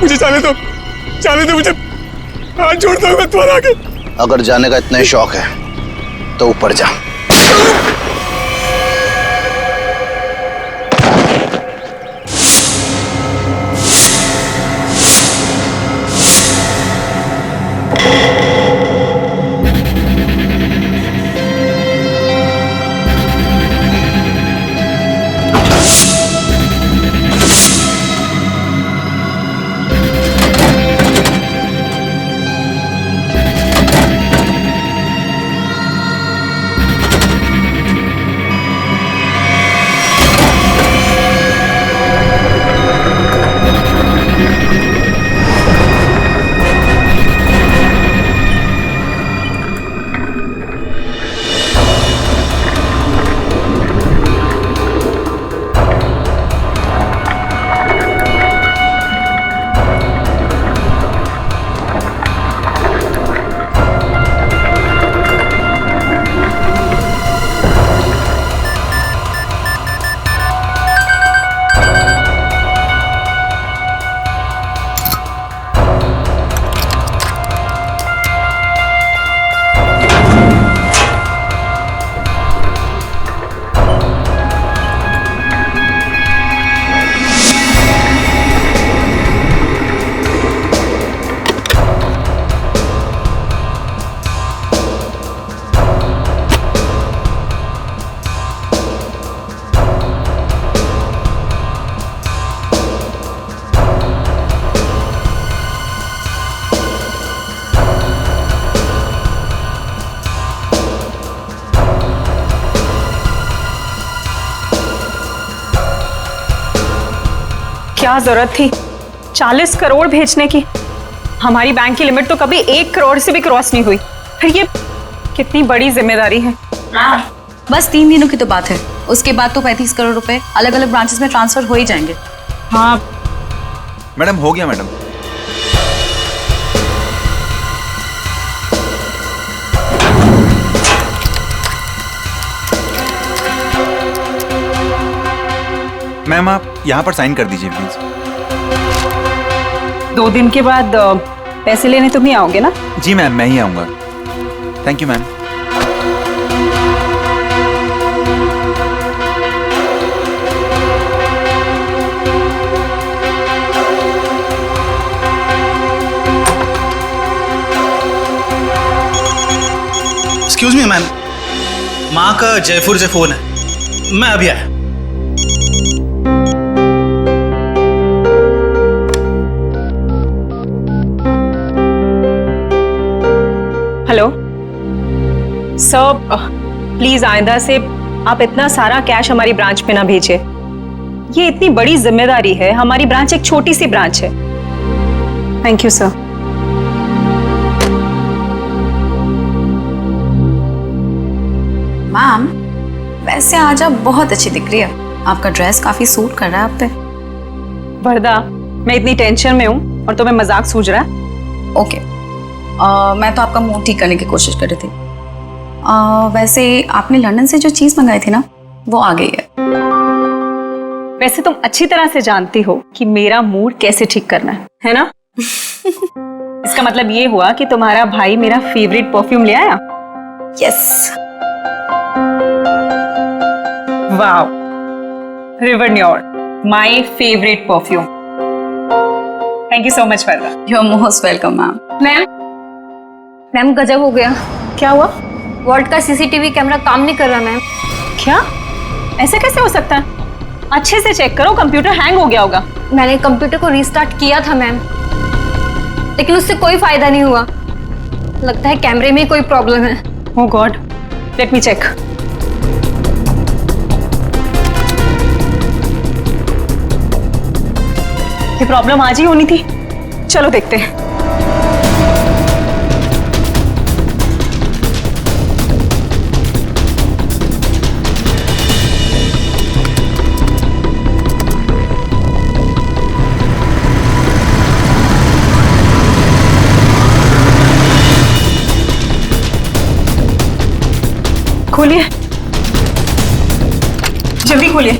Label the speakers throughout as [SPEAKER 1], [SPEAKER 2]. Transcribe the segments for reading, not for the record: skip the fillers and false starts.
[SPEAKER 1] मुझे जाने दो मुझे, हाथ जोड़ता हूँ मैं तुम्हारे आगे।
[SPEAKER 2] अगर जाने का इतना ही शौक है तो ऊपर जा।
[SPEAKER 3] क्या जरूरत थी 40 करोड़ भेजने की? हमारी बैंक की लिमिट तो कभी 1 करोड़ से भी क्रॉस नहीं हुई। फिर ये कितनी बड़ी जिम्मेदारी है।
[SPEAKER 4] बस 3 दिनों की तो बात है, उसके बाद तो 35 करोड़ रुपए अलग अलग ब्रांचेस में ट्रांसफर हो ही जाएंगे।
[SPEAKER 3] हाँ
[SPEAKER 5] मैडम, हो गया मैडम। मैम आप यहाँ पर साइन कर दीजिए प्लीज।
[SPEAKER 3] 2 दिन के बाद पैसे लेने तुम ही आओगे ना?
[SPEAKER 5] जी मैम, मैं ही आऊँगा। Thank you ma'am.
[SPEAKER 6] Excuse me ma'am, माँ का जयपुर से फोन है, मैं अभी आया।
[SPEAKER 3] हेलो सर, प्लीज आइंदा से आप इतना सारा कैश हमारी ब्रांच पे ना भेजिए। ये इतनी बड़ी जिम्मेदारी है, हमारी ब्रांच एक छोटी सी ब्रांच है। Thank you sir.
[SPEAKER 4] मैम, वैसे आज आप बहुत अच्छी दिख रही है, आपका ड्रेस काफी सूट कर रहा है आप पे।
[SPEAKER 3] वरदा, मैं इतनी टेंशन में हूँ और तुम्हें मजाक सूझ रहा है?
[SPEAKER 4] ओके, मैं तो आपका मूड ठीक करने की कोशिश कर रही थी। वैसे आपने लंदन से जो चीज मंगाई थी ना, वो आ गई है।
[SPEAKER 3] वैसे तुम अच्छी तरह से जानती हो कि मेरा मूड कैसे ठीक करना है ना? इसका मतलब ये हुआ कि तुम्हारा भाई मेरा फेवरेट परफ्यूम ले आया?
[SPEAKER 4] यस।
[SPEAKER 3] वाओ, रिवर न्योर, my favourite perfume. Thank you so much Varda.
[SPEAKER 4] You are most welcome ma'am.
[SPEAKER 7] Ma'am गजब हो गया।
[SPEAKER 3] क्या हुआ?
[SPEAKER 7] वॉल्ट का सीसीटीवी कैमरा काम नहीं कर रहा मैम।
[SPEAKER 3] क्या? ऐसा कैसे हो सकता है? अच्छे से चेक करो, कंप्यूटर हैंग हो गया होगा।
[SPEAKER 7] मैंने कंप्यूटर को रीस्टार्ट किया था मैम, लेकिन उससे कोई फायदा नहीं हुआ। लगता है कैमरे में कोई प्रॉब्लम है।
[SPEAKER 3] ओह गॉड, लेट मी चेक। ये प्रॉब्लम आज ही होनी थी। चलो देखते हैं। खोलिए, जल्दी खोलिए।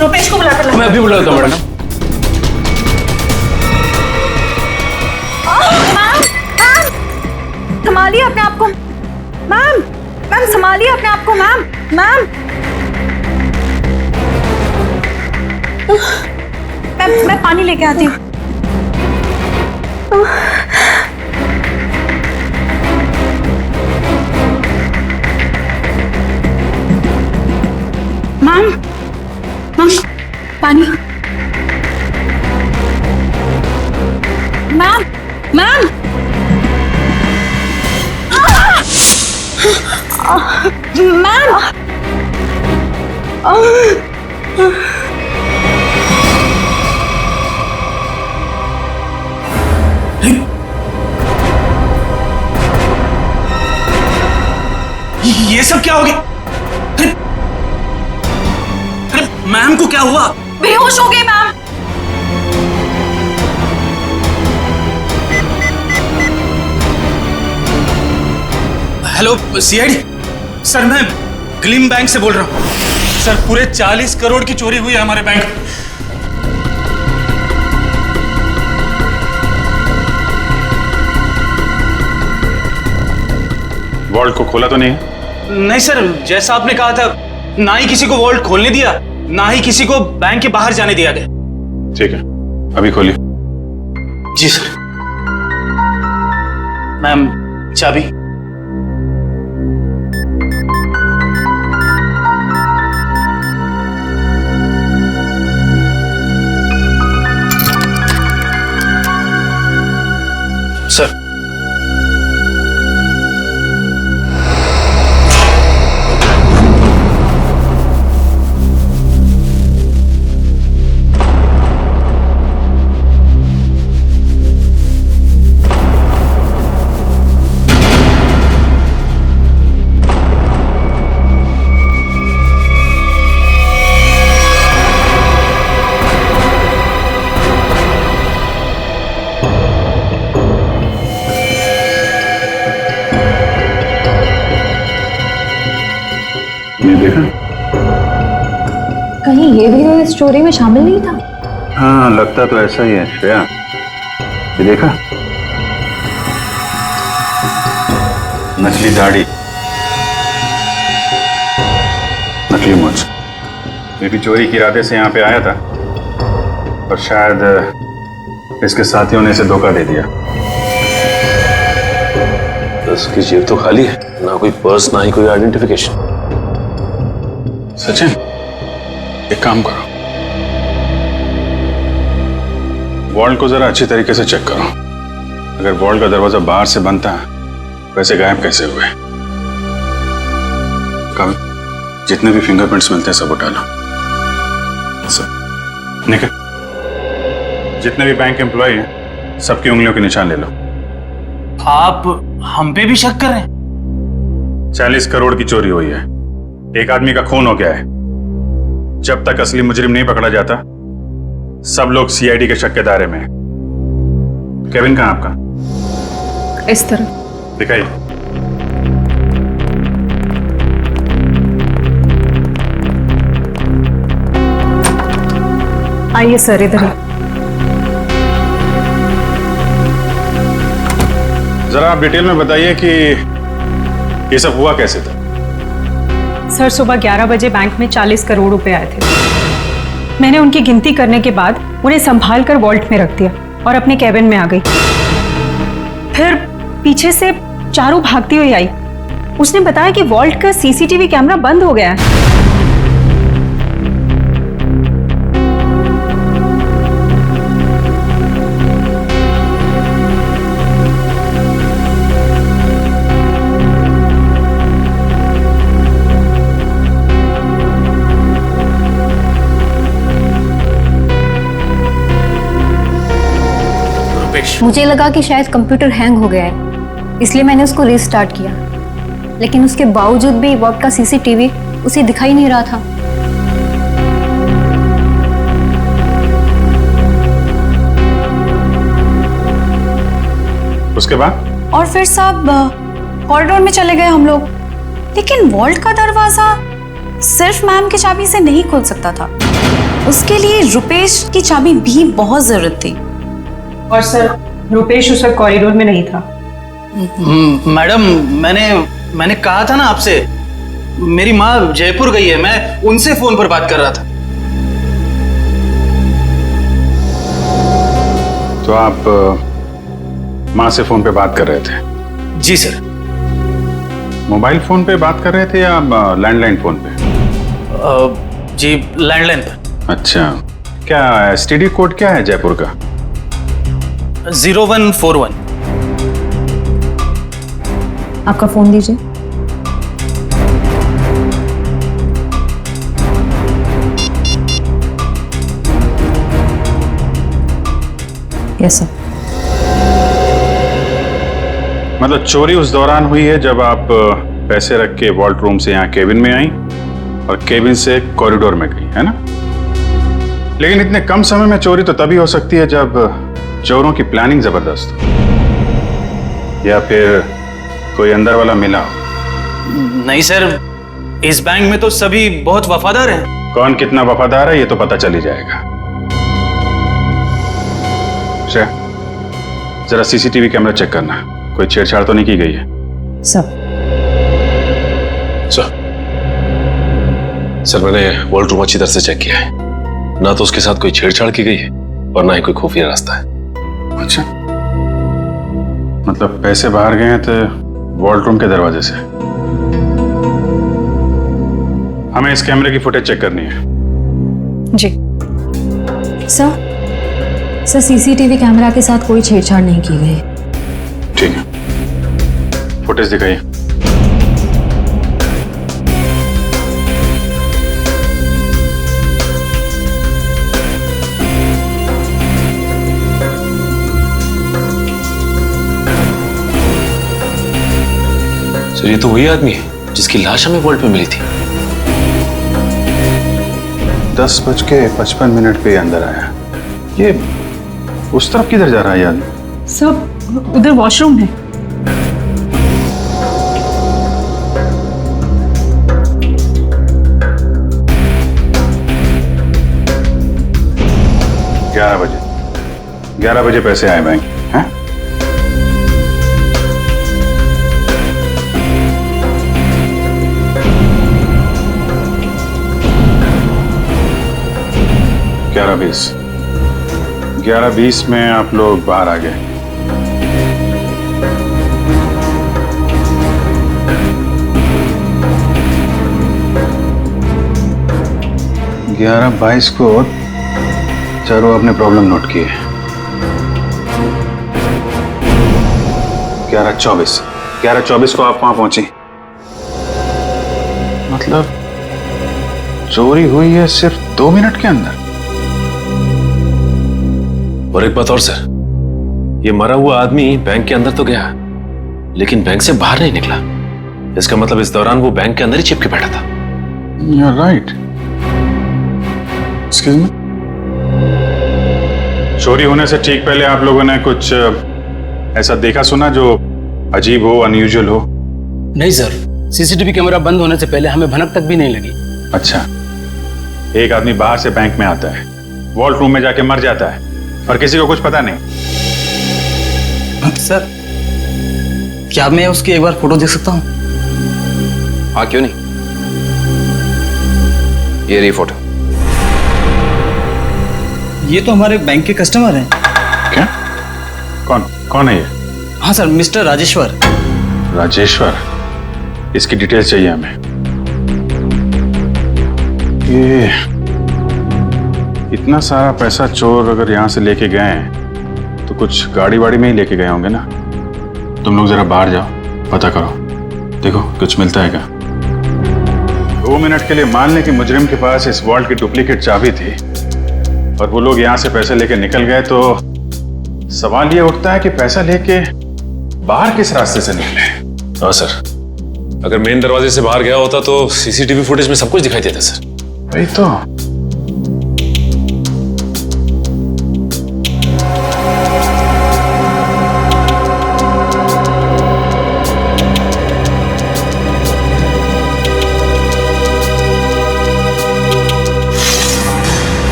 [SPEAKER 3] रुपेश को बुलाकर लाओ।
[SPEAKER 1] मैं अभी बुलाता हूँ मैडम।
[SPEAKER 4] संभालिए अपने आप को। मैम, मैम संभालिए अपने आप को। मैम, मैम, मैं पानी लेके आती हूँ। मैम, मैम पानी। मैम, मैम, मैम,
[SPEAKER 6] ये सब क्या हो गया? अरे अरे मैम को क्या हुआ?
[SPEAKER 4] बेहोश हो गए मैम।
[SPEAKER 6] हेलो सीआईडी सर, मैं ग्लिम बैंक से बोल रहा हूँ। सर पूरे 40 करोड़ की चोरी हुई है हमारे बैंक में।
[SPEAKER 1] वॉल्ट को खोला तो नहीं है?
[SPEAKER 6] नहीं सर, जैसा आपने कहा था, ना ही किसी को वॉल्ट खोलने दिया, ना ही किसी को बैंक के बाहर जाने दिया गया।
[SPEAKER 1] ठीक है, अभी खोलिए।
[SPEAKER 6] जी सर। मैम चाबी। सर
[SPEAKER 1] देखा?
[SPEAKER 7] कहीं ये भी इस स्टोरी में शामिल नहीं था?
[SPEAKER 1] हाँ, लगता तो ऐसा ही है श्रेया। ये देखा? नकली दाढ़ी, नकली मूंछ। ये भी चोरी के इरादे से यहाँ पे आया था, और शायद इसके साथियों ने इसे धोखा दे दिया।
[SPEAKER 8] उसकी जेब तो खाली है, ना कोई पर्स ना ही कोई आइडेंटिफिकेशन।
[SPEAKER 1] सचिन, एक काम करो, वॉल्ट को जरा अच्छी तरीके से चेक करो। अगर वॉल्ट का दरवाजा बाहर से बंद था, वैसे गायब कैसे हुए? कभी जितने भी फिंगरप्रिंट्स मिलते हैं सब उठा लो। निकल, जितने भी बैंक एम्प्लॉय हैं सबकी उंगलियों के निशान ले लो।
[SPEAKER 6] आप हम पे भी शक कर रहे हैं?
[SPEAKER 1] 40 करोड़ की चोरी हुई है, एक आदमी का खून हो गया है। जब तक असली मुजरिम नहीं पकड़ा जाता, सब लोग सीआईडी के शक के दायरे में हैं। केविन कहाँ आपका?
[SPEAKER 3] इस तरह
[SPEAKER 1] दिखाइए।
[SPEAKER 3] आइए सर, इधर ही।
[SPEAKER 1] जरा आप डिटेल में बताइए कि ये सब हुआ कैसे था?
[SPEAKER 3] सर, सुबह 11 बजे बैंक में 40 करोड़ रुपए आए थे। मैंने उनकी गिनती करने के बाद उन्हें संभाल कर वॉल्ट में रख दिया और अपने कैबिन में आ गई। फिर पीछे से चारू भागती हुई आई। उसने बताया कि वॉल्ट का सीसीटीवी कैमरा बंद हो गया है।
[SPEAKER 7] मुझे लगा कि शायद कंप्यूटर हैंग हो गया है, इसलिए मैंने उसको रीस्टार्ट किया, लेकिन उसके बावजूद भी वॉल्ट का सीसीटीवी उसे दिखाई नहीं रहा था।
[SPEAKER 1] उसके बाद?
[SPEAKER 4] और फिर सब कॉरिडोर में चले गए हम लोग, लेकिन वॉल्ट का दरवाजा सिर्फ मैम की चाबी से नहीं खुल सकता था। उसके लिए रुपेश की चाबी भी बहुत जरूरत थी।
[SPEAKER 3] और सर, रुपेश उस वक्त कॉरिडोर में नहीं था।
[SPEAKER 6] मैडम, मैंने कहा था ना आपसे, मेरी माँ जयपुर गई है, मैं उनसे फोन पर बात कर रहा था।
[SPEAKER 1] तो आप माँ से फोन पे बात कर रहे थे?
[SPEAKER 6] जी सर।
[SPEAKER 1] मोबाइल फोन पे बात कर रहे थे या लैंडलाइन फोन पे?
[SPEAKER 6] जी लैंडलाइन पर।
[SPEAKER 1] अच्छा, क्या एसटीडी कोड क्या है जयपुर का?
[SPEAKER 6] 0141।
[SPEAKER 7] आपका फ़ोन दीजिए। Yes sir.
[SPEAKER 1] मतलब चोरी उस दौरान हुई है जब आप पैसे रख के वॉल्ट रूम से यहाँ केबिन में आई और केबिन से कॉरिडोर में गई, है ना? लेकिन इतने कम समय में चोरी तो तभी हो सकती है जब चोरों की प्लानिंग जबरदस्त हो या फिर कोई अंदर वाला मिला हो।
[SPEAKER 6] नहीं सर, इस बैंक में तो सभी बहुत वफादार हैं।
[SPEAKER 1] कौन कितना वफादार है ये तो पता चल ही जाएगा। जरा सीसीटीवी कैमरा चेक करना, कोई छेड़छाड़ तो नहीं की गई है?
[SPEAKER 7] सर।
[SPEAKER 8] सर मैंने वॉल्ट रूम अच्छी तरह से चेक किया है, ना तो उसके साथ कोई छेड़छाड़ की गई है और ना ही कोई खुफिया रास्ता है।
[SPEAKER 1] अच्छा, मतलब पैसे बाहर गए हैं तो वॉल्ट रूम के दरवाजे से। हमें इस कैमरे की फुटेज चेक करनी है।
[SPEAKER 3] जी
[SPEAKER 7] सर सीसीटीवी कैमरा के साथ कोई छेड़छाड़ नहीं की गई।
[SPEAKER 1] ठीक है, फुटेज दिखाइए।
[SPEAKER 8] सर ये तो वही आदमी है जिसकी लाश हमें वॉल्ट में मिली थी।
[SPEAKER 1] 10:55 पे अंदर आया। ये उस तरफ किधर जा रहा है आदमी?
[SPEAKER 3] सब उधर वॉशरूम है। ग्यारह बजे पैसे आए बैंक, हैं? ग्यारह बीस में आप लोग बाहर आ गए। ग्यारह 22 को चारों अपने प्रॉब्लम नोट किए। 11:24 को आप वहां पहुंची। मतलब चोरी हुई है सिर्फ 2 मिनट के अंदर।
[SPEAKER 8] और एक बात और सर, ये मरा हुआ आदमी बैंक के अंदर तो गया लेकिन बैंक से बाहर नहीं निकला। इसका मतलब इस दौरान वो बैंक के अंदर ही चिपके बैठा था।
[SPEAKER 1] You're right. Excuse me? चोरी होने से ठीक पहले आप लोगों ने कुछ ऐसा देखा सुना जो अजीब हो, अनयूजुअल हो?
[SPEAKER 6] नहीं सर, सीसीटीवी कैमरा बंद होने से पहले हमें भनक तक भी नहीं लगी।
[SPEAKER 1] अच्छा, एक आदमी बाहर से बैंक में आता है, वॉल्ट रूम में जाके मर जाता है और किसी को कुछ पता नहीं।
[SPEAKER 6] सर क्या मैं उसकी एक बार फोटो देख सकता हूँ?
[SPEAKER 2] हाँ क्यों नहीं, ये रही फोटो।
[SPEAKER 6] ये तो हमारे बैंक के कस्टमर हैं।
[SPEAKER 1] क्या? कौन है ये?
[SPEAKER 6] हाँ सर, मिस्टर राजेश्वर।
[SPEAKER 1] राजेश्वर? इसकी डिटेल्स चाहिए हमें। ये इतना सारा पैसा चोर अगर यहाँ से लेके गए हैं तो कुछ गाड़ी वाड़ी में ही लेके गए होंगे ना। तुम लोग जरा बाहर जाओ, पता करो, देखो कुछ मिलता है क्या। 2 मिनट के लिए मान लें कि मुजरिम के पास इस वॉल्ट की डुप्लीकेट चाबी थी और वो लोग यहाँ से पैसे लेके निकल गए, तो सवाल ये उठता है कि पैसा लेके बाहर किस रास्ते से निकले।
[SPEAKER 8] हाँ सर, अगर मेन दरवाजे से बाहर गया होता तो सीसीटीवी फुटेज में सब कुछ दिखाई देता सर।
[SPEAKER 1] वही तो।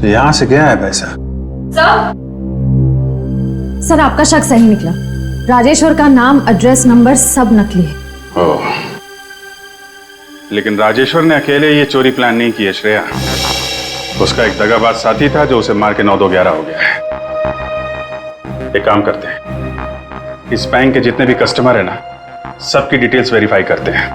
[SPEAKER 1] तो यहाँ से गया है पैसा?
[SPEAKER 7] सर आपका शक सही निकला। राजेश्वर का नाम, एड्रेस, नंबर सब नकली है।
[SPEAKER 1] ओह, लेकिन राजेश्वर ने अकेले ये चोरी प्लान नहीं की है श्रेया। उसका एक दगाबाज साथी था जो उसे मार के 9-2-11 हो गया है। एक काम करते हैं, इस बैंक के जितने भी कस्टमर है ना, सबकी डिटेल्स वेरीफाई करते हैं।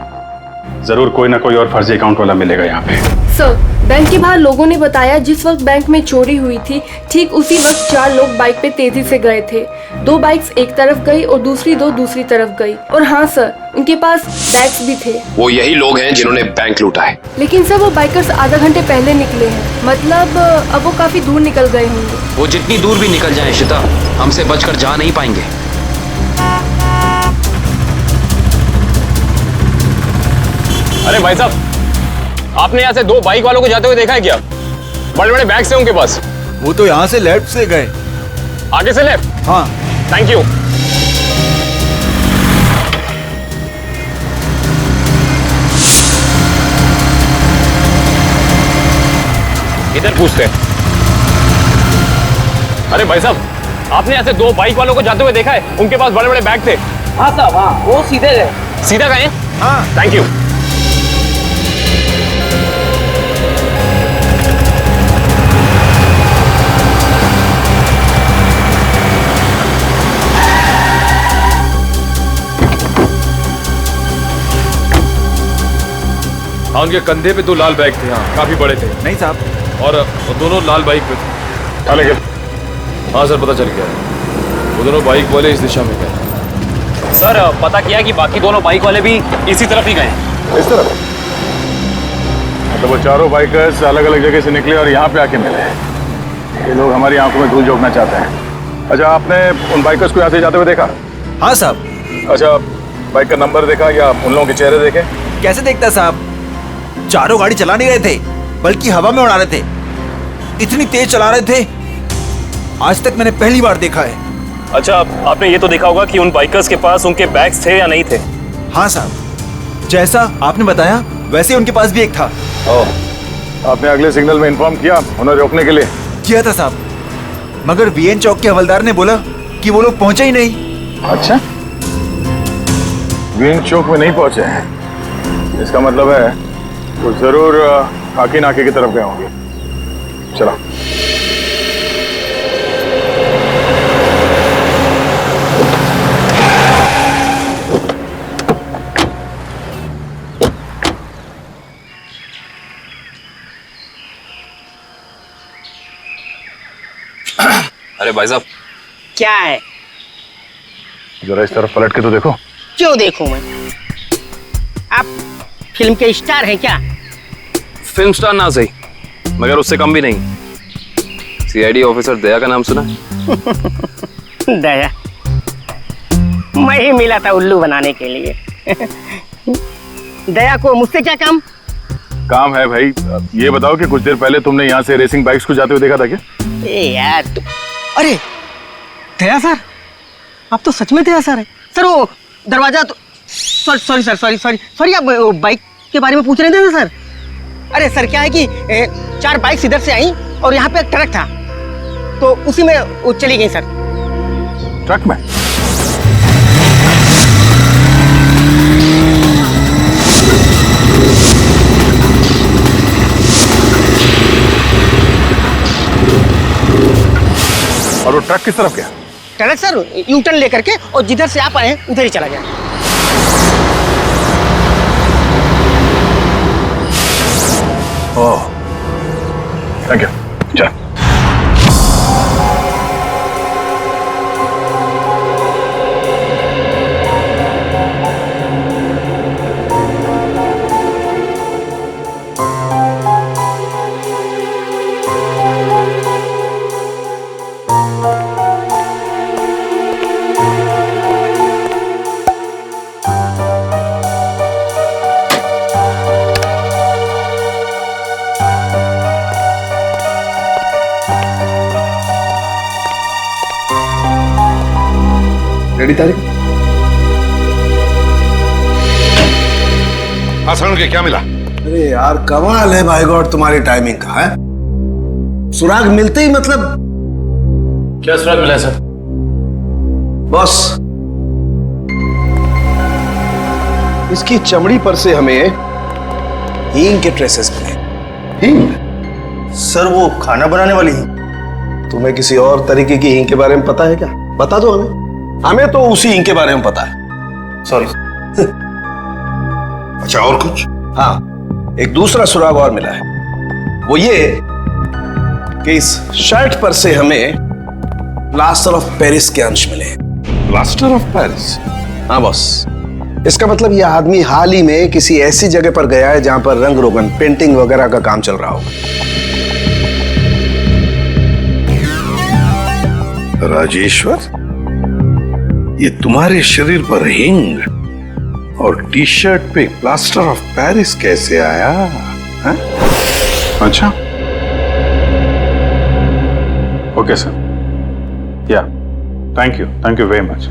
[SPEAKER 1] जरूर कोई ना कोई और फर्जी अकाउंट वाला मिलेगा यहाँ पे।
[SPEAKER 9] सर, बैंक के बाहर लोगों ने बताया जिस वक्त बैंक में चोरी हुई थी ठीक उसी वक्त 4 लोग बाइक पे तेजी से गए थे। 2 बाइक्स एक तरफ गई और दूसरी 2 दूसरी तरफ गई। और हाँ सर, उनके पास बैग्स भी थे।
[SPEAKER 8] वो यही लोग हैं जिन्होंने बैंक लूटा है।
[SPEAKER 9] लेकिन सर वो बाइकर्स आधा घंटे पहले निकले हैं, मतलब अब वो काफी दूर निकल गए होंगे।
[SPEAKER 10] वो जितनी दूर भी निकल जाए इशिता, हमसे बचकर जा नहीं पाएंगे।
[SPEAKER 8] अरे भाई साहब, आपने यहाँ से 2 बाइक वालों को जाते हुए देखा है क्या? बड़े बड़े बैग्स हैं उनके पास।
[SPEAKER 5] वो तो यहाँ से लेफ्ट से गए।
[SPEAKER 8] आगे से लेफ्ट?
[SPEAKER 5] हाँ।
[SPEAKER 8] Thank you. इधर पूछते हैं। अरे भाई साहब, आपने यहाँ से 2 बाइक वालों को जाते हुए देखा है? उनके पास बड़े बड़े बैग थे।
[SPEAKER 10] हाँ साहब, हाँ, वो सीधे गए।
[SPEAKER 8] सीधा गए?
[SPEAKER 5] हाँ।
[SPEAKER 8] Thank you.
[SPEAKER 11] हाँ, उनके कंधे पे 2 लाल बैग थे। हाँ, काफी बड़े थे।
[SPEAKER 5] नहीं साहब।
[SPEAKER 11] और दोनों लाल बाइक पे थे। हाँ सर, पता चल गया। वो दोनों बाइक वाले इस दिशा में गए।
[SPEAKER 8] सर, पता किया कि बाकी दोनों बाइक वाले भी इसी तरफ ही गए।
[SPEAKER 1] इस तरफ? मतलब वो चारों बाइकर्स अलग अलग जगह से निकले और यहाँ पे आके मिले। ये लोग हमारी आंखों में धूल झोंकना चाहते हैं। अच्छा, आपने उन बाइकर्स को यहाँ से जाते हुए देखा?
[SPEAKER 5] हाँ साहब।
[SPEAKER 11] अच्छा, बाइक का नंबर देखा या उन लोगों के चेहरे देखे?
[SPEAKER 5] कैसे देखता साहब, चारों गाड़ी चला नहीं रहे थे, बल्कि हवा में उड़ा रहे थे। इतनी तेज चला रहे थे, आज तक मैंने पहली बार देखा है।
[SPEAKER 8] अच्छा, आपने ये तो देखा होगा कि उन बाइकर्स के पास उनके बैग्स थे या नहीं थे?
[SPEAKER 5] हाँ साहब, जैसा आपने बताया वैसे उनके पास भी एक था।
[SPEAKER 1] आपने अगले सिग्नल में इन्फॉर्म किया उन्हें रोकने के लिए?
[SPEAKER 5] किया था साहब, मगर वीएन चौक के हवलदार ने बोला कि वो लोग पहुंचे ही नहीं।
[SPEAKER 1] अच्छा, वीएन चौक में नहीं पहुंचे हैं, इसका मतलब है वो जरूर खाकी नाके की तरफ गए होंगे। चलो।
[SPEAKER 10] अरे भाई साहब,
[SPEAKER 12] क्या है?
[SPEAKER 1] जरा इस तरफ पलट के तो देखो।
[SPEAKER 12] क्यों देखूं मैं? आप फिल्म के स्टार हैं क्या?
[SPEAKER 8] फिल्म स्टार ना सही, मगर उससे कम भी नहीं। सीआईडी ऑफिसर दया का नाम सुना?
[SPEAKER 12] दया? मैं ही मिला था उल्लू बनाने के लिए। दया को मुझसे क्या काम?
[SPEAKER 1] काम है भाई। ये बताओ कि कुछ देर पहले तुमने यहाँ से रेसिंग बाइक्स को जाते हुए देखा था क्या?
[SPEAKER 12] ए यार अरे दया सर, आप तो सच में दया सर है। सर वो दरवाजा तो सॉरी सर, सॉरी आप बाइक के बारे में पूछ रहे थे ना सर? अरे सर क्या है कि 4 बाइक्स इधर से आई और यहाँ पे एक ट्रक था, तो उसी में वो चली गई सर।
[SPEAKER 1] ट्रक में? और वो ट्रक किस तरफ गया?
[SPEAKER 12] ट्रक सर यू टर्न लेकर के और जिधर से आप आए हैं उधर ही चला गया।
[SPEAKER 1] ओह, थैंक यू। चल।
[SPEAKER 11] रेडी तारीख?
[SPEAKER 13] हाँ सर, के क्या मिला?
[SPEAKER 2] अरे यार कमाल है भाई गॉड तुम्हारी टाइमिंग का है।
[SPEAKER 13] सुराग मिलते ही मतलब
[SPEAKER 8] क्या सुराग मिला है सर?
[SPEAKER 13] बॉस, इसकी चमड़ी पर से हमें हींग के ट्रेसेस मिले।
[SPEAKER 2] हींग? सर वो खाना बनाने वाली हींग।
[SPEAKER 13] तुम्हें किसी और तरीके की हींग के बारे में पता है क्या? बता दो हमें। हमें तो उसी हींग के बारे में पता है।
[SPEAKER 2] सॉरी। अच्छा और कुछ?
[SPEAKER 13] हाँ, एक दूसरा सुराग और मिला है। वो ये कि इस शर्ट पर से हमें प्लास्टर ऑफ पेरिस के अंश मिले।
[SPEAKER 2] Plaster of Paris?
[SPEAKER 13] हाँ बॉस, इसका मतलब ये आदमी हाल ही में किसी ऐसी जगह पर गया है जहां पर रंग रोगन, पेंटिंग वगैरह का काम चल रहा होगा।
[SPEAKER 2] राजेश्वर, ये तुम्हारे शरीर पर हिंग और टी शर्ट पे प्लास्टर ऑफ पेरिस कैसे आया? है?
[SPEAKER 1] अच्छा, ओके सर, या thank you very much.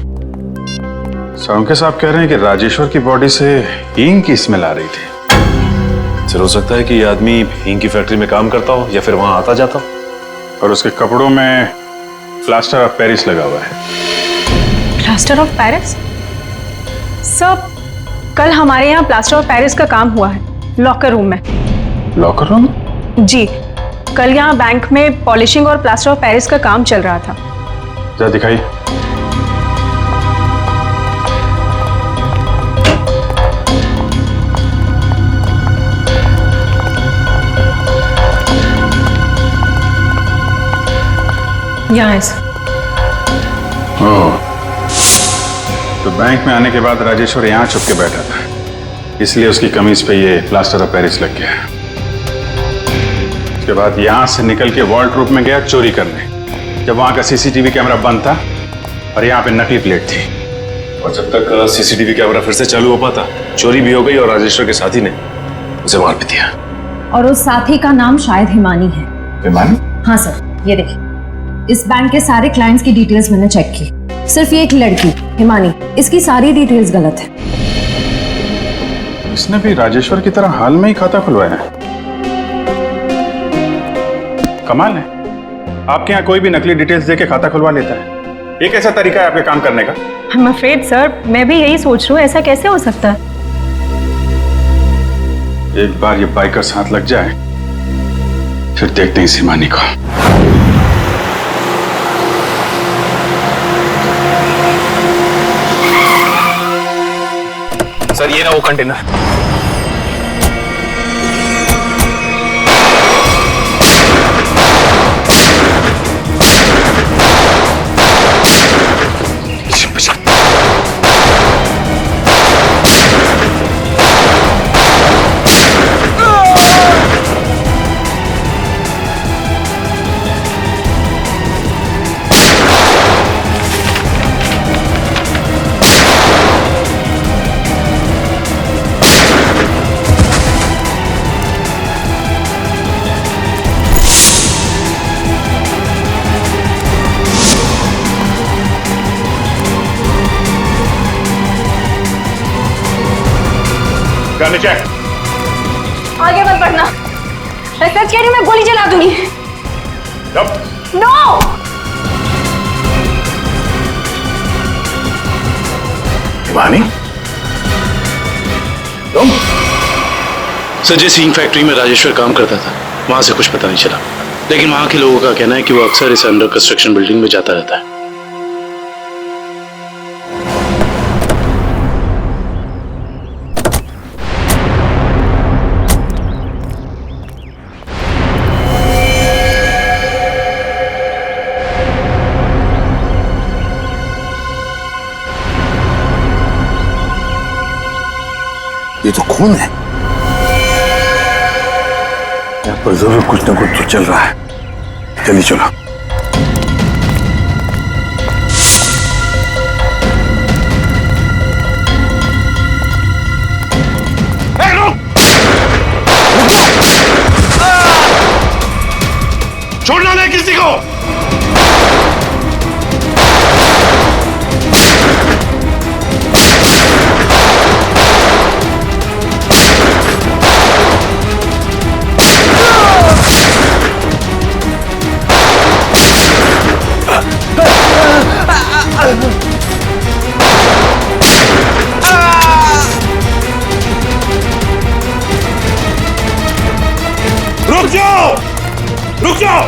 [SPEAKER 1] Sir साहब कह रहे हैं कि राजेश्वर की बॉडी से हींग की स्मेल आ रही थी।
[SPEAKER 8] सर हो सकता है कि ये आदमी हींग की फैक्ट्री में काम करता हो या फिर वहां आता जाता हो।
[SPEAKER 1] और उसके कपड़ों में प्लास्टर ऑफ पेरिस लगा हुआ है।
[SPEAKER 3] Plaster of Paris? सर, कल हमारे यहाँ प्लास्टर ऑफ पेरिस का काम हुआ है लॉकर रूम में।
[SPEAKER 1] Locker room?
[SPEAKER 3] जी, कल यहाँ बैंक में पॉलिशिंग और प्लास्टर ऑफ पेरिस का काम चल रहा था।
[SPEAKER 1] जरा दिखाइए।
[SPEAKER 3] यहाँ है सर।
[SPEAKER 1] ओह, तो बैंक में आने के बाद राजेश्वर यहाँ छुप के बैठा था, इसलिए उसकी कमीज पे ये प्लास्टर ऑफ पेरिस लग गया। उसके बाद यहाँ से निकल के वॉल्ट रूप में गया चोरी करने, जब वहां का सीसीटीवी कैमरा बंद था और यहाँ पे नकली प्लेट थी।
[SPEAKER 8] और जब तक सीसीटीवी कैमरा फिर से चालू हो पाता, चोरी भी हो गई और राजेश्वर के साथी ने उसे मार भी दिया।
[SPEAKER 7] और उस साथी का नाम शायद हिमानी है।
[SPEAKER 1] हिमानी?
[SPEAKER 7] हाँ सर, ये देखिए, इस बैंक के सारे क्लाइंट्स की डिटेल्स मैंने चेक की। सिर्फ ये एक लड़की हिमानी, इसकी सारी डिटेल्स गलत है।
[SPEAKER 1] इसने भी राजेश्वर की तरह हाल में ही खाता खुलवाया है। कमाल है, आपके यहाँ कोई भी नकली डिटेल्स देके खाता खुलवा लेता है। ये कैसा तरीका है आपके काम करने का?
[SPEAKER 3] I'm afraid, सर, मैं भी यही सोच रही हूँ, ऐसा कैसे हो सकता है?
[SPEAKER 1] एक बार ये बाइकर्स हाथ लग जाए, फिर देखते हैं इस हिमानी को।
[SPEAKER 8] सर ये ना वो कंटेनर।
[SPEAKER 1] नीचे
[SPEAKER 3] आगे मत बढ़ना, मैं सच कह रही हूँ, मैं गोली चला दूंगी। नो!
[SPEAKER 2] हिमानी, तुम?
[SPEAKER 14] सर, जिस हींग फैक्ट्री में राजेश्वर काम करता था, वहां से कुछ पता नहीं चला, लेकिन वहां के लोगों का कहना है कि वो अक्सर इस अंडर कंस्ट्रक्शन बिल्डिंग में जाता रहता है।
[SPEAKER 2] ये तो खून है। यहाँ पर जरूर कुछ ना कुछ तो चल रहा है। जल्दी चलो।
[SPEAKER 14] छोड़ना नहीं किसी को।
[SPEAKER 2] रुक जाओ।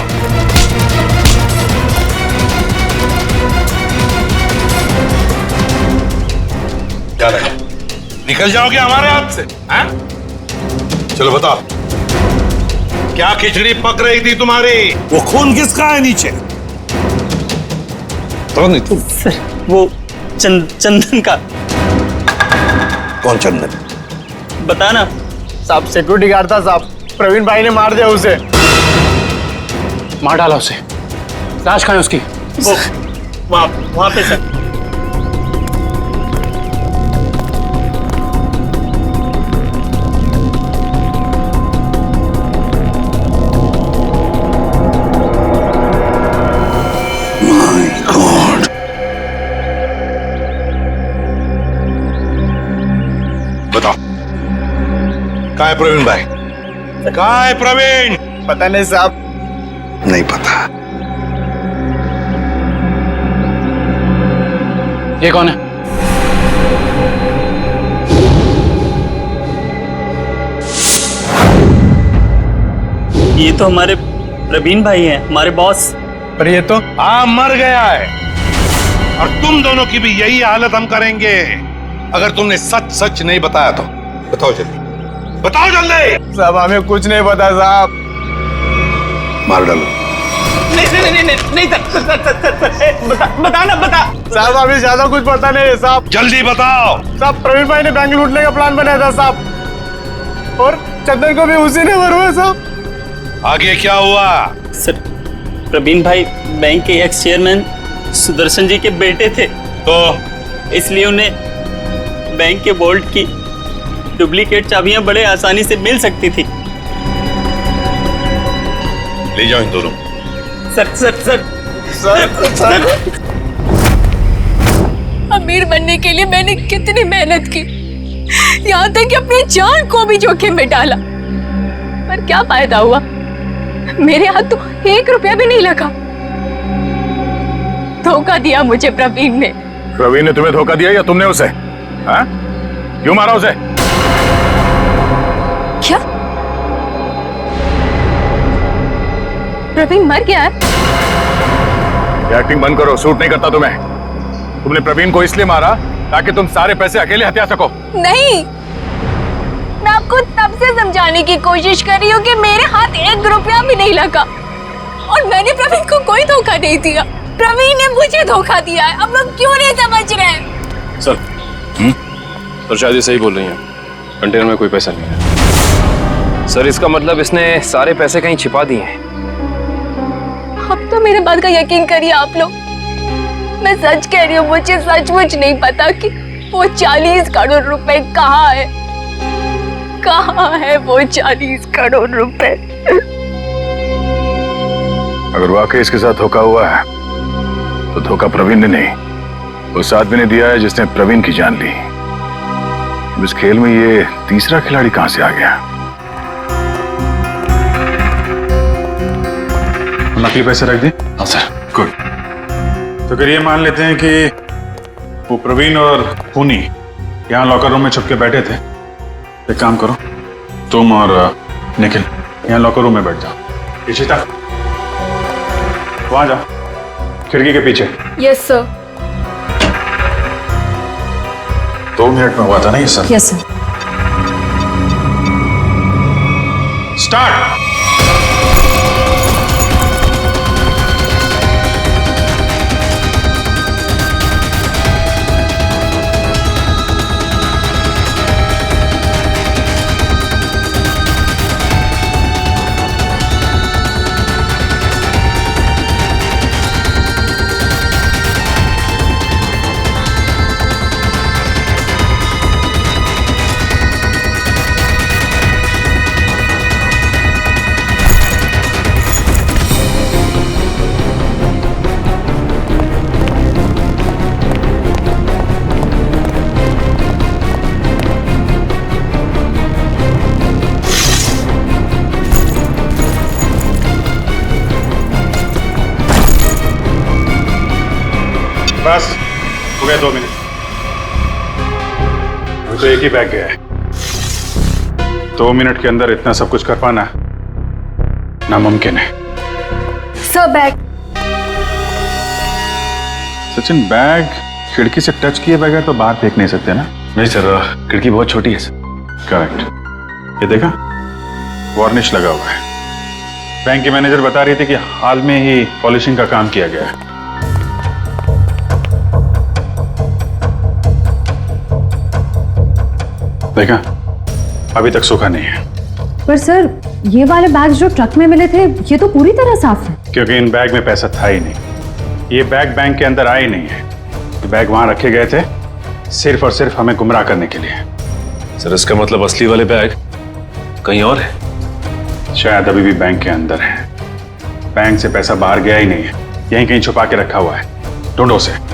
[SPEAKER 2] क्या रहा? निकल जाओगे हमारे हाथ से? हैं? चलो बताओ, क्या खिचड़ी पक रही थी तुम्हारी? वो खून किसका है नीचे? तो नहीं तुम?
[SPEAKER 12] सर वो चंदन का।
[SPEAKER 2] कौन चंदन?
[SPEAKER 12] बताना साहब, सिक्योरिटी गार्ड था साहब, प्रवीण भाई ने मार दिया उसे।
[SPEAKER 6] मार डाला उसे? लाश कहाँ है उसकी?
[SPEAKER 12] वो वहां पे सर।
[SPEAKER 2] बताओ, कहाँ है प्रवीण भाई? कहाँ है प्रवीण?
[SPEAKER 12] पता नहीं साहब।
[SPEAKER 2] नहीं पता।
[SPEAKER 6] ये कौन है?
[SPEAKER 12] ये तो हमारे प्रवीण भाई हैं, हमारे बॉस।
[SPEAKER 2] पर ये तो मर गया है। और तुम दोनों की भी यही हालत हम करेंगे अगर तुमने सच सच नहीं बताया तो। बताओ जल्दी, बताओ जल्दी।
[SPEAKER 12] साहब हमें कुछ नहीं पता साहब।
[SPEAKER 2] मार डालो।
[SPEAKER 12] नहीं बताना बता साहब, हमें ज्यादा कुछ पता नहीं है साहब।
[SPEAKER 2] जल्दी बताओ।
[SPEAKER 12] साहब प्रवीण भाई ने बैंक लूटने का प्लान बनाया था साहब, और चंदन को भी उसी ने मरवाया साहब।
[SPEAKER 2] आगे क्या हुआ?
[SPEAKER 12] सर प्रवीण भाई बैंक के एक्स चेयरमैन सुदर्शन जी के बेटे थे,
[SPEAKER 2] तो
[SPEAKER 12] इसलिए उन्हें बैंक के वॉल्ट की डुप्लीकेट चाबियां बड़े आसानी से मिल सकती थी।
[SPEAKER 2] ले जाओ इन दोनों।
[SPEAKER 12] Sir sir sir sir sir
[SPEAKER 9] अमीर बनने के लिए मैंने कितनी मेहनत की, यहाँ तक कि अपनी जान को भी जोखिम में डाला, पर क्या फायदा हुआ? मेरे हाथ तो 1 रुपया भी नहीं लगा। धोखा दिया मुझे प्रवीण ने।
[SPEAKER 1] प्रवीण ने तुम्हें धोखा दिया या तुमने उसे? हाँ? क्यों मारा उसे?
[SPEAKER 9] क्या प्रवीण मर गया है?
[SPEAKER 1] ये एक्टिंग बंद करो, सूट नहीं करता तुम्हें। तुमने प्रवीण को इसलिए मारा ताकि तुम सारे पैसे अकेले हथिया सको।
[SPEAKER 9] नहीं, मैं आपको तब से समझाने की कोशिश कर रही हूँ कि मेरे हाथ 1 रुपया भी नहीं लगा और मैंने प्रवीण को कोई धोखा नहीं दिया। प्रवीण ने मुझे धोखा दिया है। अब लोग क्यों नहीं समझ रहे हैं?
[SPEAKER 11] सर सर शायद ये सही बोल रही हैं, कंटेनर में कोई पैसा नहीं है। सर इसका मतलब इसने सारे पैसे कहीं छिपा दिए हैं।
[SPEAKER 9] अब तो मेरे बात का यकीन करिए आप लोग, मैं सच कह रही हूँ, मुझे सचमुच नहीं पता कि वो 40 करोड़ रुपए कहाँ है। कहाँ है वो 40 करोड़ रुपए?
[SPEAKER 1] अगर वाकई इसके साथ धोखा हुआ है तो धोखा प्रवीण ने नहीं, उस आदमी ने दिया है जिसने प्रवीण की जान ली। इस खेल में ये तीसरा खिलाड़ी कहां से आ गया? नकली पैसे रख दी?
[SPEAKER 8] हाँ सर।
[SPEAKER 1] गुड। तो फिर ये मान लेते हैं कि वो प्रवीण और खूनी यहाँ लॉकर रूम में छुप के बैठे थे। एक काम करो, तुम और निखिल यहाँ लॉकर रूम में बैठ जाओ। इशिता वहां जाओ, खिड़की के पीछे।
[SPEAKER 9] Yes sir.
[SPEAKER 1] 2 मिनट में हुआ था ना ये सब?
[SPEAKER 3] Yes sir.
[SPEAKER 1] स्टार्ट। बस हो गया 2 मिनट। अभी तो एक ही बैग गया है। 2 मिनट के अंदर इतना सब कुछ कर पाना नामुमकिन है।
[SPEAKER 9] Sir bag.
[SPEAKER 1] सचिन, बैग खिड़की से टच किए बगैर तो बाहर फेंक नहीं सकते ना?
[SPEAKER 8] नहीं सर, खिड़की बहुत छोटी है सर।
[SPEAKER 1] करेक्ट। ये देखा, वार्निश लगा हुआ है। बैंक की मैनेजर बता रही थी कि हाल में ही पॉलिशिंग का काम किया गया है। देखा, अभी तक सूखा नहीं है।
[SPEAKER 7] पर सर, ये वाले बैग जो ट्रक में मिले थे, ये तो पूरी तरह साफ है।
[SPEAKER 1] क्योंकि इन बैग में पैसा था ही नहीं। ये बैग बैंक के अंदर आए नहीं है। ये बैग वहां रखे गए थे सिर्फ और सिर्फ हमें गुमराह करने के लिए।
[SPEAKER 8] सर, इसका मतलब असली वाले बैग कहीं और है?
[SPEAKER 1] शायद अभी भी बैंक के अंदर है। बैंक से पैसा बाहर गया ही नहीं है, यहीं कहीं छुपा के रखा हुआ है। ढूंढो उसे।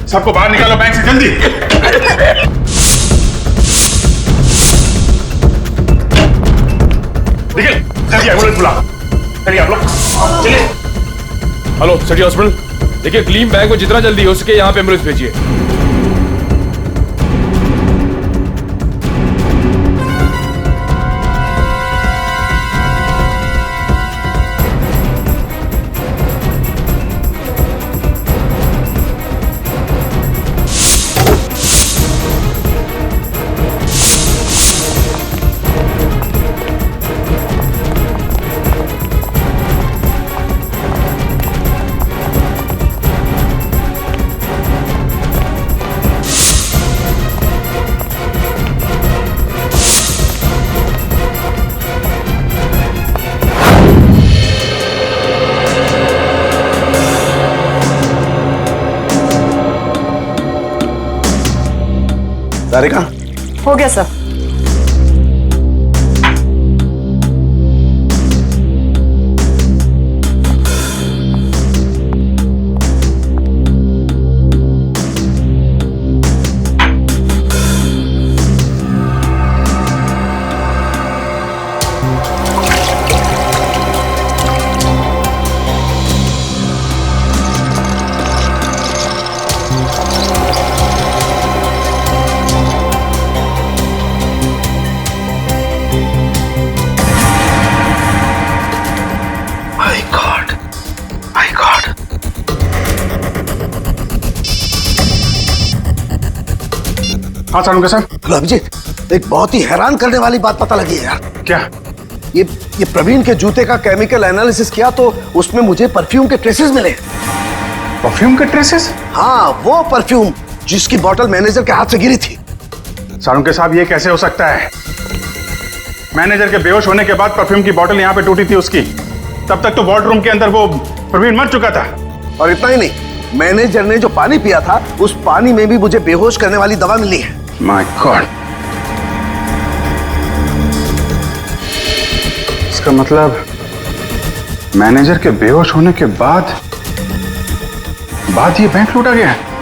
[SPEAKER 1] सबको बाहर निकालो बैंक से, जल्दी। निकल, जल्दी एम्बुलेंस बुला। चलिए आप लोग, चलिए।
[SPEAKER 11] हेलो सिटी हॉस्पिटल, देखिए ग्लीम बैंक को जितना जल्दी हो सके यहाँ पे एम्बुलेंस भेजिए।
[SPEAKER 13] सारिका,
[SPEAKER 3] हो गया सर।
[SPEAKER 1] हाँ सारुंगा साहब।
[SPEAKER 13] अभिजीत, एक बहुत ही हैरान करने वाली बात पता लगी है यार।
[SPEAKER 1] क्या?
[SPEAKER 13] ये प्रवीण के जूते का केमिकल एनालिसिस किया तो उसमें मुझे परफ्यूम के ट्रेसेस मिले।
[SPEAKER 1] परफ्यूम के ट्रेसेस?
[SPEAKER 13] हाँ, वो परफ्यूम जिसकी बोतल मैनेजर के हाथ से गिरी थी।
[SPEAKER 1] सारुंगा साहब, ये कैसे हो सकता है? मैनेजर के बेहोश होने के बाद परफ्यूम की बोतल यहाँ पे टूटी थी उसकी। तब तक तो वार्ड रूम के अंदर वो प्रवीण मर चुका था।
[SPEAKER 13] और इतना ही नहीं, मैनेजर ने जो पानी पिया था उस पानी में भी मुझे बेहोश करने वाली दवा मिली है।
[SPEAKER 1] माय गॉड, इसका मतलब मैनेजर के बेहोश होने के बाद ये बैंक लूटा गया है।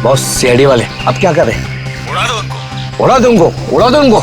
[SPEAKER 13] बॉस, सीआईडी वाले अब क्या कर रहे हैं?
[SPEAKER 2] उड़ा दो उनको।
[SPEAKER 13] उड़ा दो उनको, उड़ा दो उनको।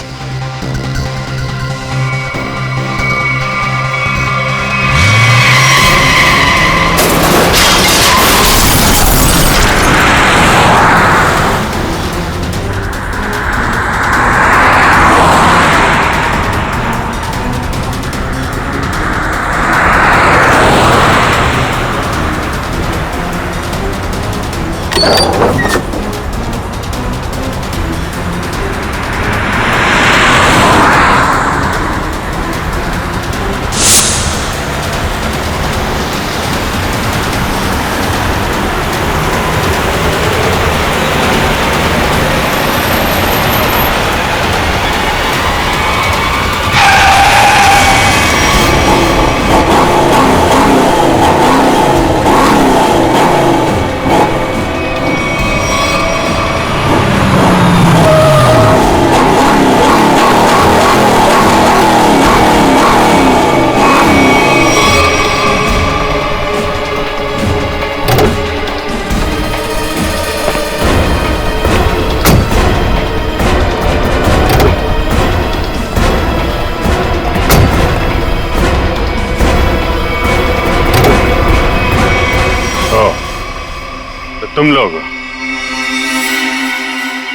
[SPEAKER 1] तुम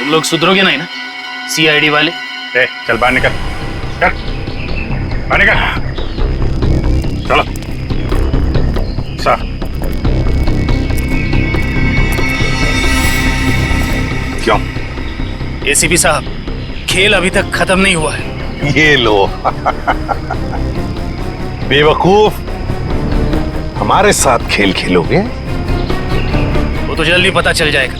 [SPEAKER 1] लोग
[SPEAKER 14] सुधरोगे नहीं ना सीआईडी वाले?
[SPEAKER 1] चल बाहर निकल, चल बाहर निकल, चलो सर।
[SPEAKER 2] क्यों?
[SPEAKER 14] एसीपी साहब, खेल अभी तक खत्म नहीं हुआ है।
[SPEAKER 2] ये लो बेवकूफ, हमारे साथ खेल खेलोगे?
[SPEAKER 14] वो तो जल्दी पता चल जाएगा।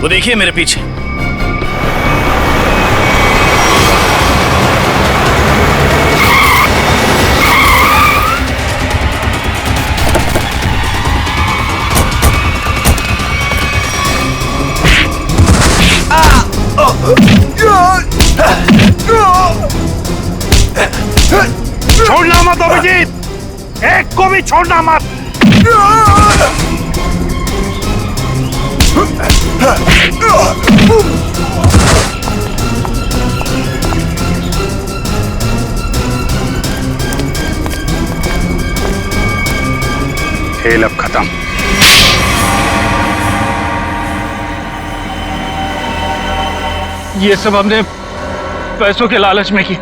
[SPEAKER 14] वो देखिए मेरे पीछे।
[SPEAKER 2] छोड़ना मत अभिजीत, एक को भी छोड़ना मत।
[SPEAKER 1] खेल अब खत्म।
[SPEAKER 6] ये सब हमने पैसों के लालच में की।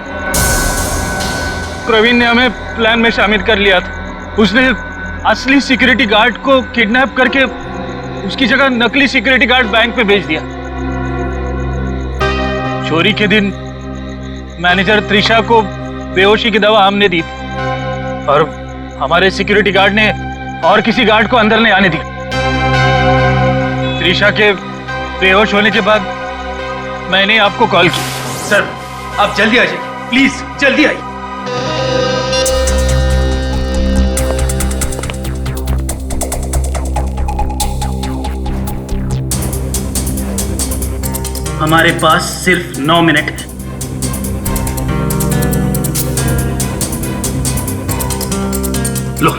[SPEAKER 6] प्रवीण ने हमें प्लान में शामिल कर लिया था। उसने असली सिक्योरिटी गार्ड को किडनैप करके उसकी जगह नकली सिक्योरिटी गार्ड बैंक में भेज दिया। चोरी के दिन मैनेजर त्रिशा को बेहोशी की दवा हमने दी थी और हमारे सिक्योरिटी गार्ड ने और किसी गार्ड को अंदर नहीं आने दिया। त्रिशा के बेहोश होने के बाद मैंने आपको कॉल की। सर आप जल्दी आ जाइए, प्लीज जल्दी आइए।
[SPEAKER 14] हमारे पास सिर्फ 9 मिनट है। लो,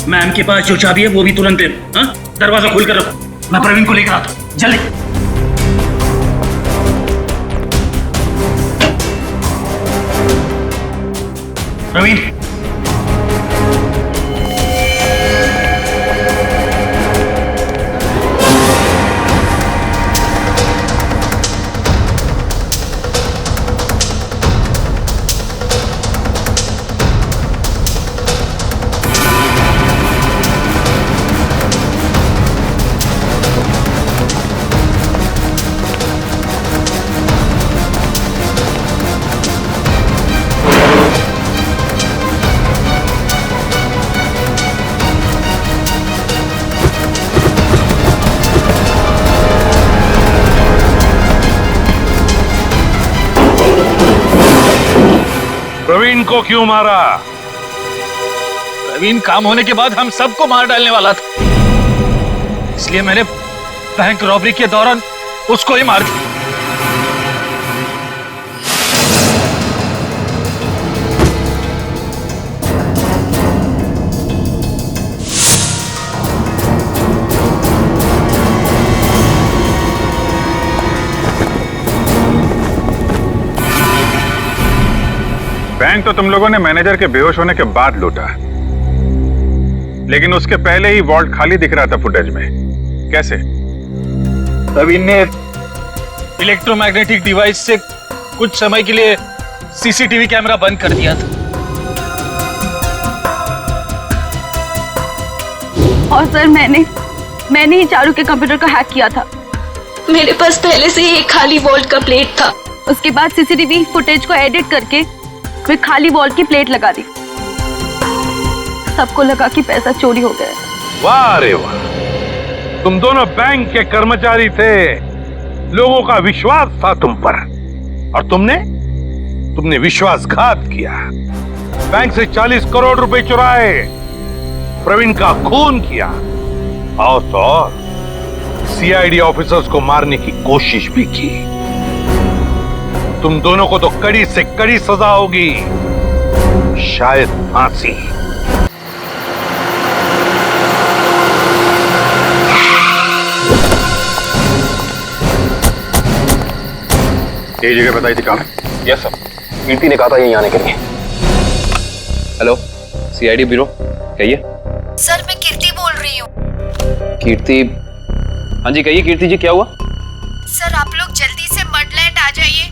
[SPEAKER 14] मैम के पास जो चाबी है वो भी तुरंत दे दो। हाँ? दरवाजा खोल कर रखो, मैं प्रवीण को लेकर आता हूं। जल्दी। प्रवीण,
[SPEAKER 2] प्रवीण को क्यों मारा?
[SPEAKER 6] प्रवीण काम होने के बाद हम सबको मार डालने वाला था, इसलिए मैंने बैंक रॉबरी के दौरान उसको ही मार दिया।
[SPEAKER 1] बैंक तो तुम लोगों ने मैनेजर के बेहोश होने के बाद लूटा, लेकिन उसके पहले ही वॉल्ट खाली दिख रहा था फुटेज में। कैसे?
[SPEAKER 6] प्रवीण ने इलेक्ट्रोमैग्नेटिक डिवाइस से कुछ समय के लिए सीसीटीवी कैमरा बंद कर दिया था।
[SPEAKER 9] और सर मैंने ही चारू के कंप्यूटर को हैक किया था। मेरे पास पहले से ही एक खाली वॉल्ट का प्लेट था। उसके बाद सीसीटीवी फुटेज को एडिट करके फिर खाली वॉल्ट की प्लेट लगा दी। सबको लगा कि पैसा चोरी हो गया।
[SPEAKER 2] वाह रे वाह, तुम दोनों बैंक के कर्मचारी थे, लोगों का विश्वास था तुम पर, और तुमने विश्वासघात किया। बैंक से 40 करोड़ रुपए चुराए, प्रवीण का खून किया, और तो और सीआईडी ऑफिसर्स को मारने की कोशिश भी की। तुम दोनों को तो कड़ी से कड़ी सजा होगी, शायद फांसी।
[SPEAKER 1] ये जगह बताई थी कहाँ?
[SPEAKER 11] यस सर, कीर्ति ने कहा था यहीं आने के लिए। हेलो, सीआईडी ब्यूरो, कहिए।
[SPEAKER 4] सर मैं कीर्ति बोल रही हूँ।
[SPEAKER 11] कीर्ति, हाँ जी कहिए कीर्ति जी, क्या हुआ?
[SPEAKER 4] सर आप लोग जल्दी से मडलैंड आ जाइए,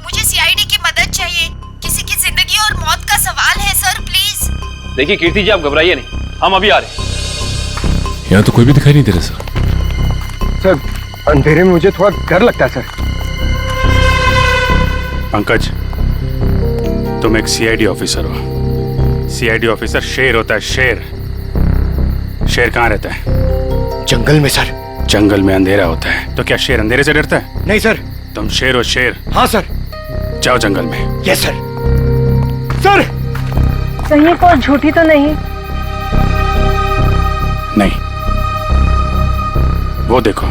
[SPEAKER 4] मुझे सीआईडी की मदद चाहिए। किसी की जिंदगी और मौत का सवाल है सर, प्लीज।
[SPEAKER 11] देखिए कीर्ति जी, आप घबराइए नहीं, हम अभी आ रहे हैं।
[SPEAKER 8] यहाँ तो कोई भी दिखाई नहीं दे रहा सर।
[SPEAKER 12] सर अंधेरे में मुझे थोड़ा डर लगता है सर।
[SPEAKER 1] पंकज, तुम एक सीआईडी ऑफिसर हो। सीआईडी ऑफिसर शेर होता है, शेर। शेर कहाँ रहता है?
[SPEAKER 12] जंगल में सर।
[SPEAKER 1] जंगल में अंधेरा होता है, तो क्या शेर अंधेरे से डरता है?
[SPEAKER 12] नहीं सर।
[SPEAKER 1] तुम शेर हो, शेर।
[SPEAKER 12] हाँ सर।
[SPEAKER 1] जाओ जंगल में।
[SPEAKER 12] Yes sir. सर
[SPEAKER 3] कहीं कोई झूठी तो नहीं?
[SPEAKER 1] नहीं, वो देखो।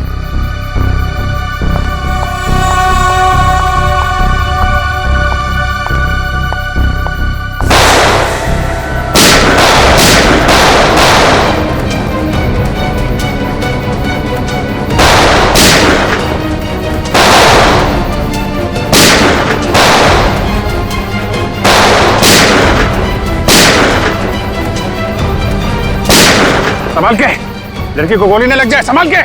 [SPEAKER 1] संभाल के, लड़की को गोली न लग जाए, संभाल के।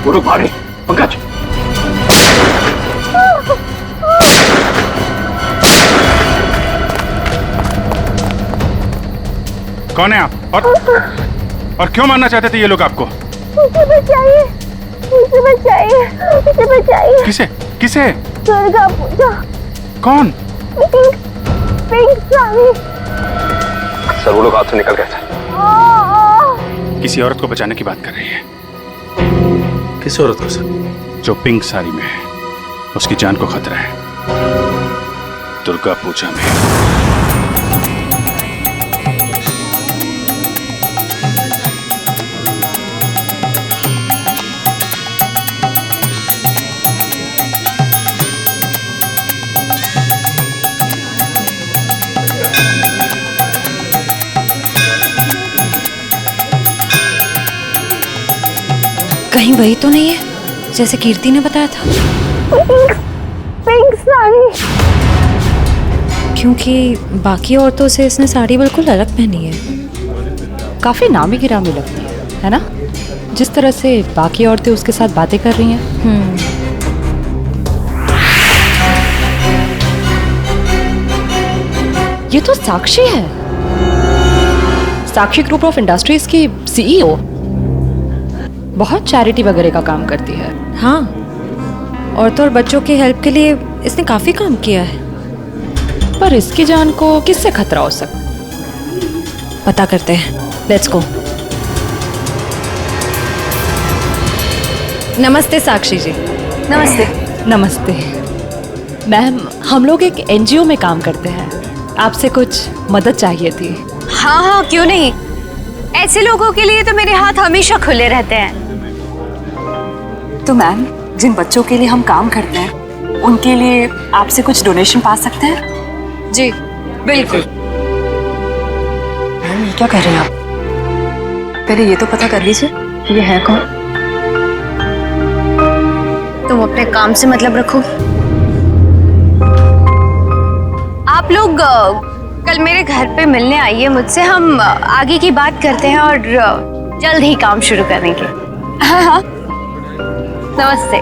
[SPEAKER 11] गुरु भारी, पंकज।
[SPEAKER 1] कौन है आप? और क्यों मारना चाहते थे ये लोग आपको?
[SPEAKER 15] मुझे बचाइए, मुझे बचाइए, मुझे बचाइए।
[SPEAKER 1] किसे? किसे?
[SPEAKER 15] दुर्गा पूजा।
[SPEAKER 1] कौन?
[SPEAKER 15] पिंक साड़ी।
[SPEAKER 11] सर वो लोग हाथ से निकल गए थे।
[SPEAKER 1] किसी औरत को बचाने की बात कर रही है। किस औरत को सर? जो पिंक साड़ी में है, उसकी जान को खतरा है दुर्गा पूजा में।
[SPEAKER 4] कहीं वही तो नहीं है जैसे कीर्ति ने बताया था?
[SPEAKER 15] पिंक साड़ी।
[SPEAKER 4] क्योंकि बाकी औरतों से इसने साड़ी बिल्कुल अलग पहनी है। काफी नामी गिरामी लगती है ना? जिस तरह से बाकी औरतें उसके साथ बातें कर रही हैं। ये तो साक्षी है, साक्षी ग्रुप ऑफ इंडस्ट्रीज की सीईओ। बहुत चैरिटी वगैरह का काम करती है। हाँ, औरतों और बच्चों की हेल्प के लिए इसने काफी काम किया है। पर इसकी जान को किससे खतरा हो सकता? पता करते हैं, लेट्स गो। नमस्ते साक्षी जी।
[SPEAKER 3] नमस्ते।
[SPEAKER 4] नमस्ते मैम, हम लोग एक एनजीओ में काम करते हैं, आपसे कुछ मदद चाहिए थी।
[SPEAKER 3] हाँ हाँ, क्यों नहीं। ऐसे लोगों के लिए तो मेरे हाथ हमेशा खुले रहते हैं।
[SPEAKER 4] तो मैम, जिन बच्चों के लिए हम काम करते हैं उनके लिए आपसे कुछ डोनेशन पा सकते हैं? जी बिल्कुल। मैम ये क्या कह रहे हैं आप? पहले ये तो पता कर लीजिए ये है कौन।
[SPEAKER 3] तुम अपने काम से मतलब रखो। आप लोग कल मेरे घर पे मिलने आइए मुझसे, हम आगे की बात करते हैं और जल्द ही काम शुरू करेंगे। हाँ हाँ, नमस्ते।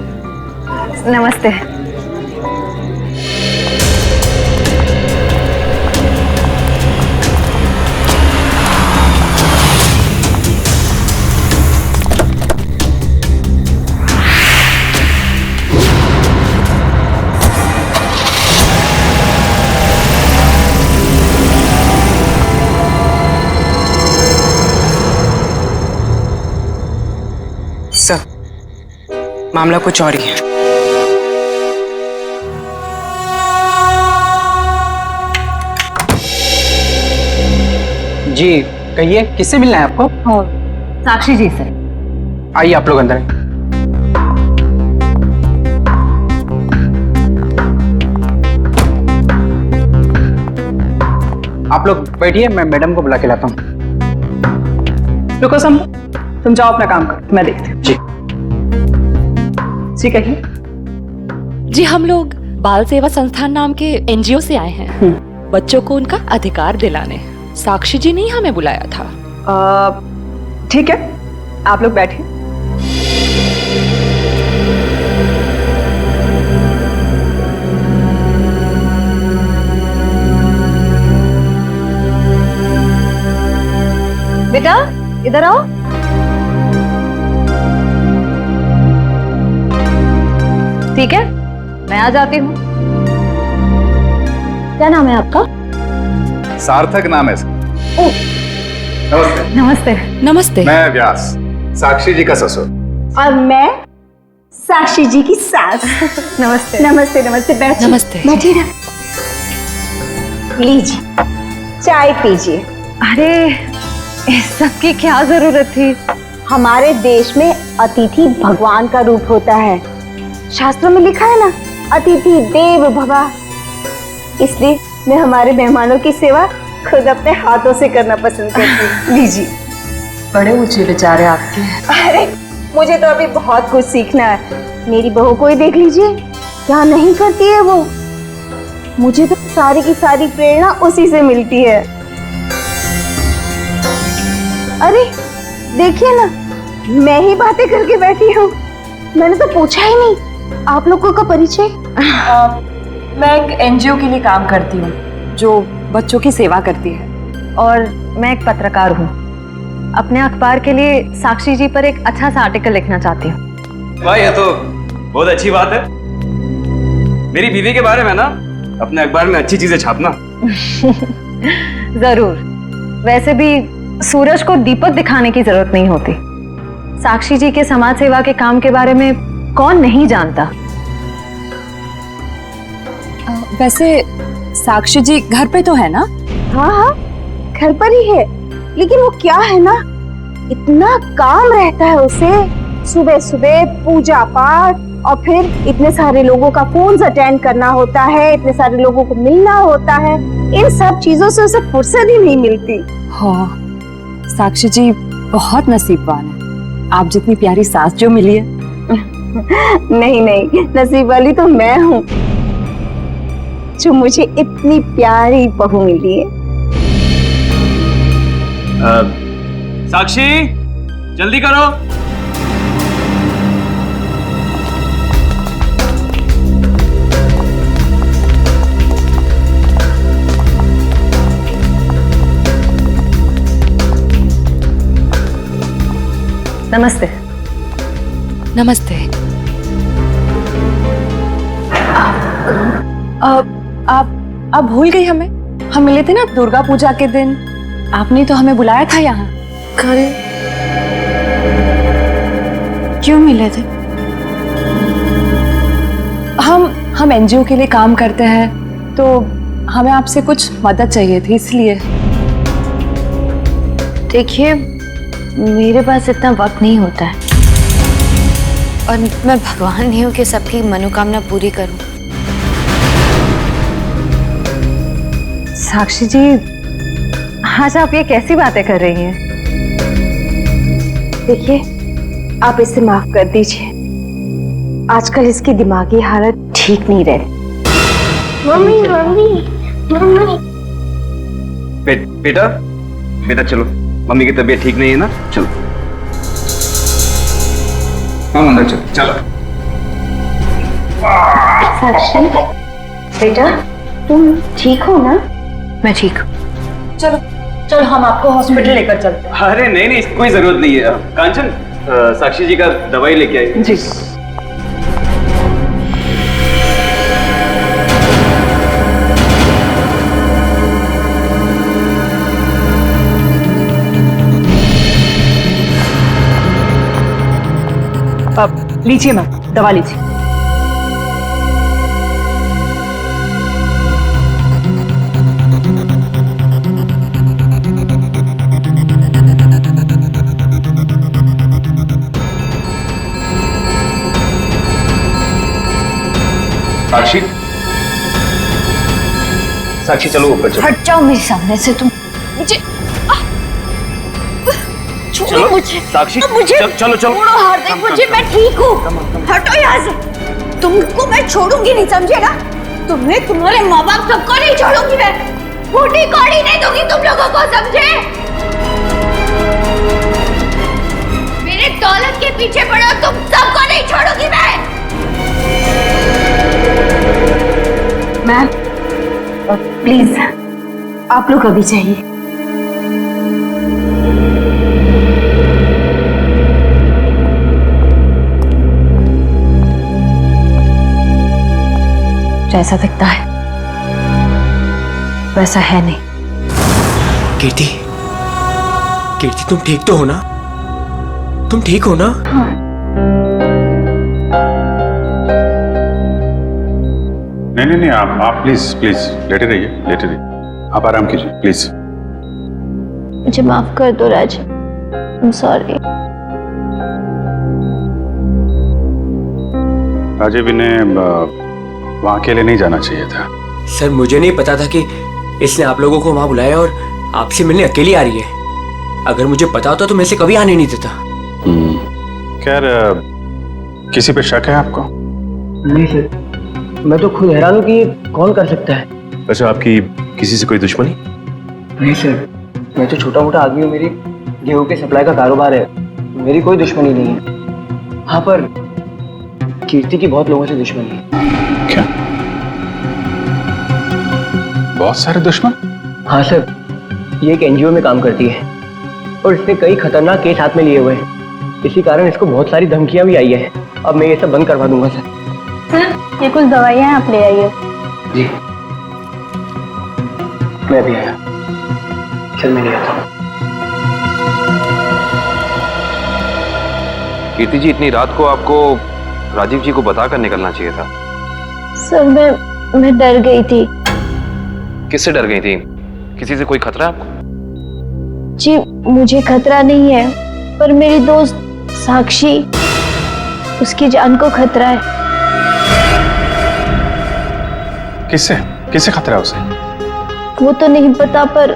[SPEAKER 3] नमस्ते।
[SPEAKER 16] सर, मामला कुछ और ही है। जी कहिए, किससे मिलना है आपको?
[SPEAKER 3] साक्षी जी से।
[SPEAKER 16] आइए आप लोग अंदर। आप लोग बैठिए, मैं मैडम को बुला के लाता हूँ।
[SPEAKER 17] रुको तुम जाओ अपना काम करो, मैं देखती हूँ।
[SPEAKER 16] जी।
[SPEAKER 17] जी कहिए।
[SPEAKER 4] जी हम लोग बाल सेवा संस्थान नाम के एनजीओ से आए हैं बच्चों को उनका अधिकार दिलाने। साक्षी जी ने ही हमें बुलाया था।
[SPEAKER 3] ठीक है, आप लोग बैठे। बेटा इधर आओ। ठीक है, मैं आ जाती हूँ। क्या नाम है आपका?
[SPEAKER 17] सार्थक नाम है सर। नमस्ते।
[SPEAKER 3] नमस्ते।
[SPEAKER 4] नमस्ते।
[SPEAKER 17] मैं व्यास, साक्षी जी का ससुर।
[SPEAKER 15] और मैं साक्षी जी की सास। नमस्ते नमस्ते नमस्ते। बैठिए
[SPEAKER 4] नमस्ते।
[SPEAKER 15] बैठिए ना। लीजिए चाय पीजिए।
[SPEAKER 3] अरे इस सब की क्या जरूरत थी?
[SPEAKER 15] हमारे देश में अतिथि भगवान का रूप होता है। शास्त्रों में लिखा है ना, अतिथि देव भव। इसलिए मैं हमारे मेहमानों की सेवा खुद अपने हाथों से करना पसंद करती हूँ। लीजिए।
[SPEAKER 4] बड़े ऊंचे विचार है आपके।
[SPEAKER 15] अरे मुझे तो अभी बहुत कुछ सीखना है। मेरी बहू को ही देख लीजिए, क्या नहीं करती है वो। मुझे तो सारी की सारी प्रेरणा उसी से मिलती है। अरे देखिए ना, मैं ही बातें करके बैठी हूँ। मैंने तो पूछा ही नहीं आप लोगों का परिचय।
[SPEAKER 3] मैं एक एनजीओ के लिए काम करती हूँ जो बच्चों की सेवा करती है, और मैं एक पत्रकार हूँ। अपने अखबार के लिए साक्षी जी पर एक अच्छा सा आर्टिकल लिखना चाहती हूँ।
[SPEAKER 11] वाह, ये तो बहुत अच्छी बात है। मेरी बीवी के बारे में ना अपने अखबार में अच्छी चीजें छापना।
[SPEAKER 3] जरूर। वैसे भी सूरज को दीपक दिखाने की जरूरत नहीं होती। साक्षी जी के समाज सेवा के काम के बारे में कौन नहीं जानता।
[SPEAKER 4] वैसे साक्षी जी घर पे तो है ना?
[SPEAKER 15] हाँ हाँ, घर पर ही है। लेकिन वो क्या है ना, इतना काम रहता है उसे। सुबह सुबह पूजा पाठ, और फिर इतने सारे लोगों का फोन अटेंड करना होता है, इतने सारे लोगों को मिलना होता है। इन सब चीजों से उसे फुर्सत ही नहीं मिलती।
[SPEAKER 4] हाँ, साक्षी जी बहुत नसीबवान है। आप जितनी प्यारी सास जो मिली है।
[SPEAKER 15] नहीं नहीं, नसीब वाली तो मैं हूँ जो मुझे इतनी प्यारी बहू मिली है।
[SPEAKER 11] साक्षी जल्दी करो।
[SPEAKER 3] नमस्ते।
[SPEAKER 4] नमस्ते। आप भूल गई हमें? हम मिले थे ना दुर्गा पूजा के दिन। आपने तो हमें बुलाया था यहाँ।
[SPEAKER 9] अरे क्यों मिले थे?
[SPEAKER 4] हम एनजीओ के लिए काम करते हैं, तो हमें आपसे कुछ मदद चाहिए थी, इसलिए।
[SPEAKER 7] देखिए, मेरे पास इतना वक्त नहीं होता है, और मैं भगवान नहीं हूँ कि सबकी मनोकामना पूरी करूं।
[SPEAKER 3] साक्षी जी, आज आप ये कैसी बातें कर रही हैं?
[SPEAKER 15] देखिए, आप इसे माफ कर दीजिए। आजकल इसकी दिमागी हालत ठीक नहीं रहती। Mummy mummy mummy.
[SPEAKER 11] बेटा बेटा चलो, मम्मी की तबीयत ठीक नहीं है ना, चलो हम अंदर चलो। चलो
[SPEAKER 15] साक्षी बेटा, तुम ठीक हो ना?
[SPEAKER 7] मैं ठीक हूँ।
[SPEAKER 3] चलो चलो, हम आपको हॉस्पिटल लेकर चलते हैं।
[SPEAKER 11] अरे नहीं नहीं, कोई जरूरत नहीं है। कांचन, साक्षी जी का दवाई लेके आई।
[SPEAKER 3] जी। अब लीजिए मैम, दवा लीजिए।
[SPEAKER 11] साक्षी, साक्षी चलो ऊपर चलो।
[SPEAKER 7] हट जाओ मेरे सामने से तुम। मुझे
[SPEAKER 11] चलो
[SPEAKER 7] मुझे
[SPEAKER 11] साक्षी,
[SPEAKER 7] मुझे
[SPEAKER 11] चलो चलो
[SPEAKER 7] छोड़ो हार्दिक, मुझे मैं ठीक हूँ। हटो यहाँ से।
[SPEAKER 15] तुमको मैं छोड़ूंगी नहीं, समझे ना? तुम्हें, तुम्हारे माँ बाप सबको नहीं छोड़ूंगी मैं। फूटी कौड़ी नहीं दूंगी तुम लोगों को, समझे? मेरे दौलत के पीछे पड़ो, तुम सबको नहीं छोड़ूंगी मैं। मैम प्लीज आप लोग अभी चाहिए। जैसा दिखता है वैसा है नहीं।
[SPEAKER 18] कीर्ति, कीर्ति तुम ठीक तो हो ना? तुम ठीक हो ना?
[SPEAKER 15] हाँ।
[SPEAKER 1] नहीं, आप प्लीज प्लीज लेटे रहिए। आप आराम कीजिए प्लीज।
[SPEAKER 15] मुझे माफ कर दो राज, I'm sorry।
[SPEAKER 1] राजीव, इन्हें वहां अकेले नहीं जाना चाहिए था।
[SPEAKER 18] सर मुझे नहीं पता था कि इसने आप लोगों को वहां बुलाया और आपसे मिलने अकेली आ रही है। अगर मुझे पता होता तो मैं इसे कभी आने नहीं देता।
[SPEAKER 1] खैर, किसी पे शक है आपको?
[SPEAKER 18] नहीं सर, मैं तो खुद हैरान हूँ कि कौन कर सकता है।
[SPEAKER 8] अच्छा, आपकी किसी से कोई दुश्मनी?
[SPEAKER 18] नहीं सर, मैं तो छोटा मोटा आदमी हूँ। मेरी गेहूं के सप्लाई का कारोबार है, मेरी कोई दुश्मनी नहीं है। हाँ, पर कीर्ति की बहुत लोगों से दुश्मनी है।
[SPEAKER 1] क्या? बहुत सारे दुश्मन?
[SPEAKER 18] हाँ सर, ये एक एनजीओ में काम करती है और इसने कई खतरनाक केस हाथ में लिए हुए हैं। इसी कारण इसको बहुत सारी धमकियां भी आई है। अब मैं ये सब बंद करवा दूंगा सर।
[SPEAKER 15] सर ये कुछ दवाइयाँ आप ले आइए।
[SPEAKER 18] जी, मैं भी आया। चल मैं ले आता हूँ।
[SPEAKER 11] कीर्ति जी, इतनी रात को आपको राजीव जी को बताकर निकलना चाहिए था।
[SPEAKER 15] सर मैं डर गई थी।
[SPEAKER 11] किससे डर गई थी? किसी से कोई खतरा आपको?
[SPEAKER 15] जी मुझे खतरा नहीं है, पर मेरी दोस्त साक्षी, उसकी जान को खतरा है।
[SPEAKER 1] किससे खतरा है उसे?
[SPEAKER 15] वो तो नहीं पता, पर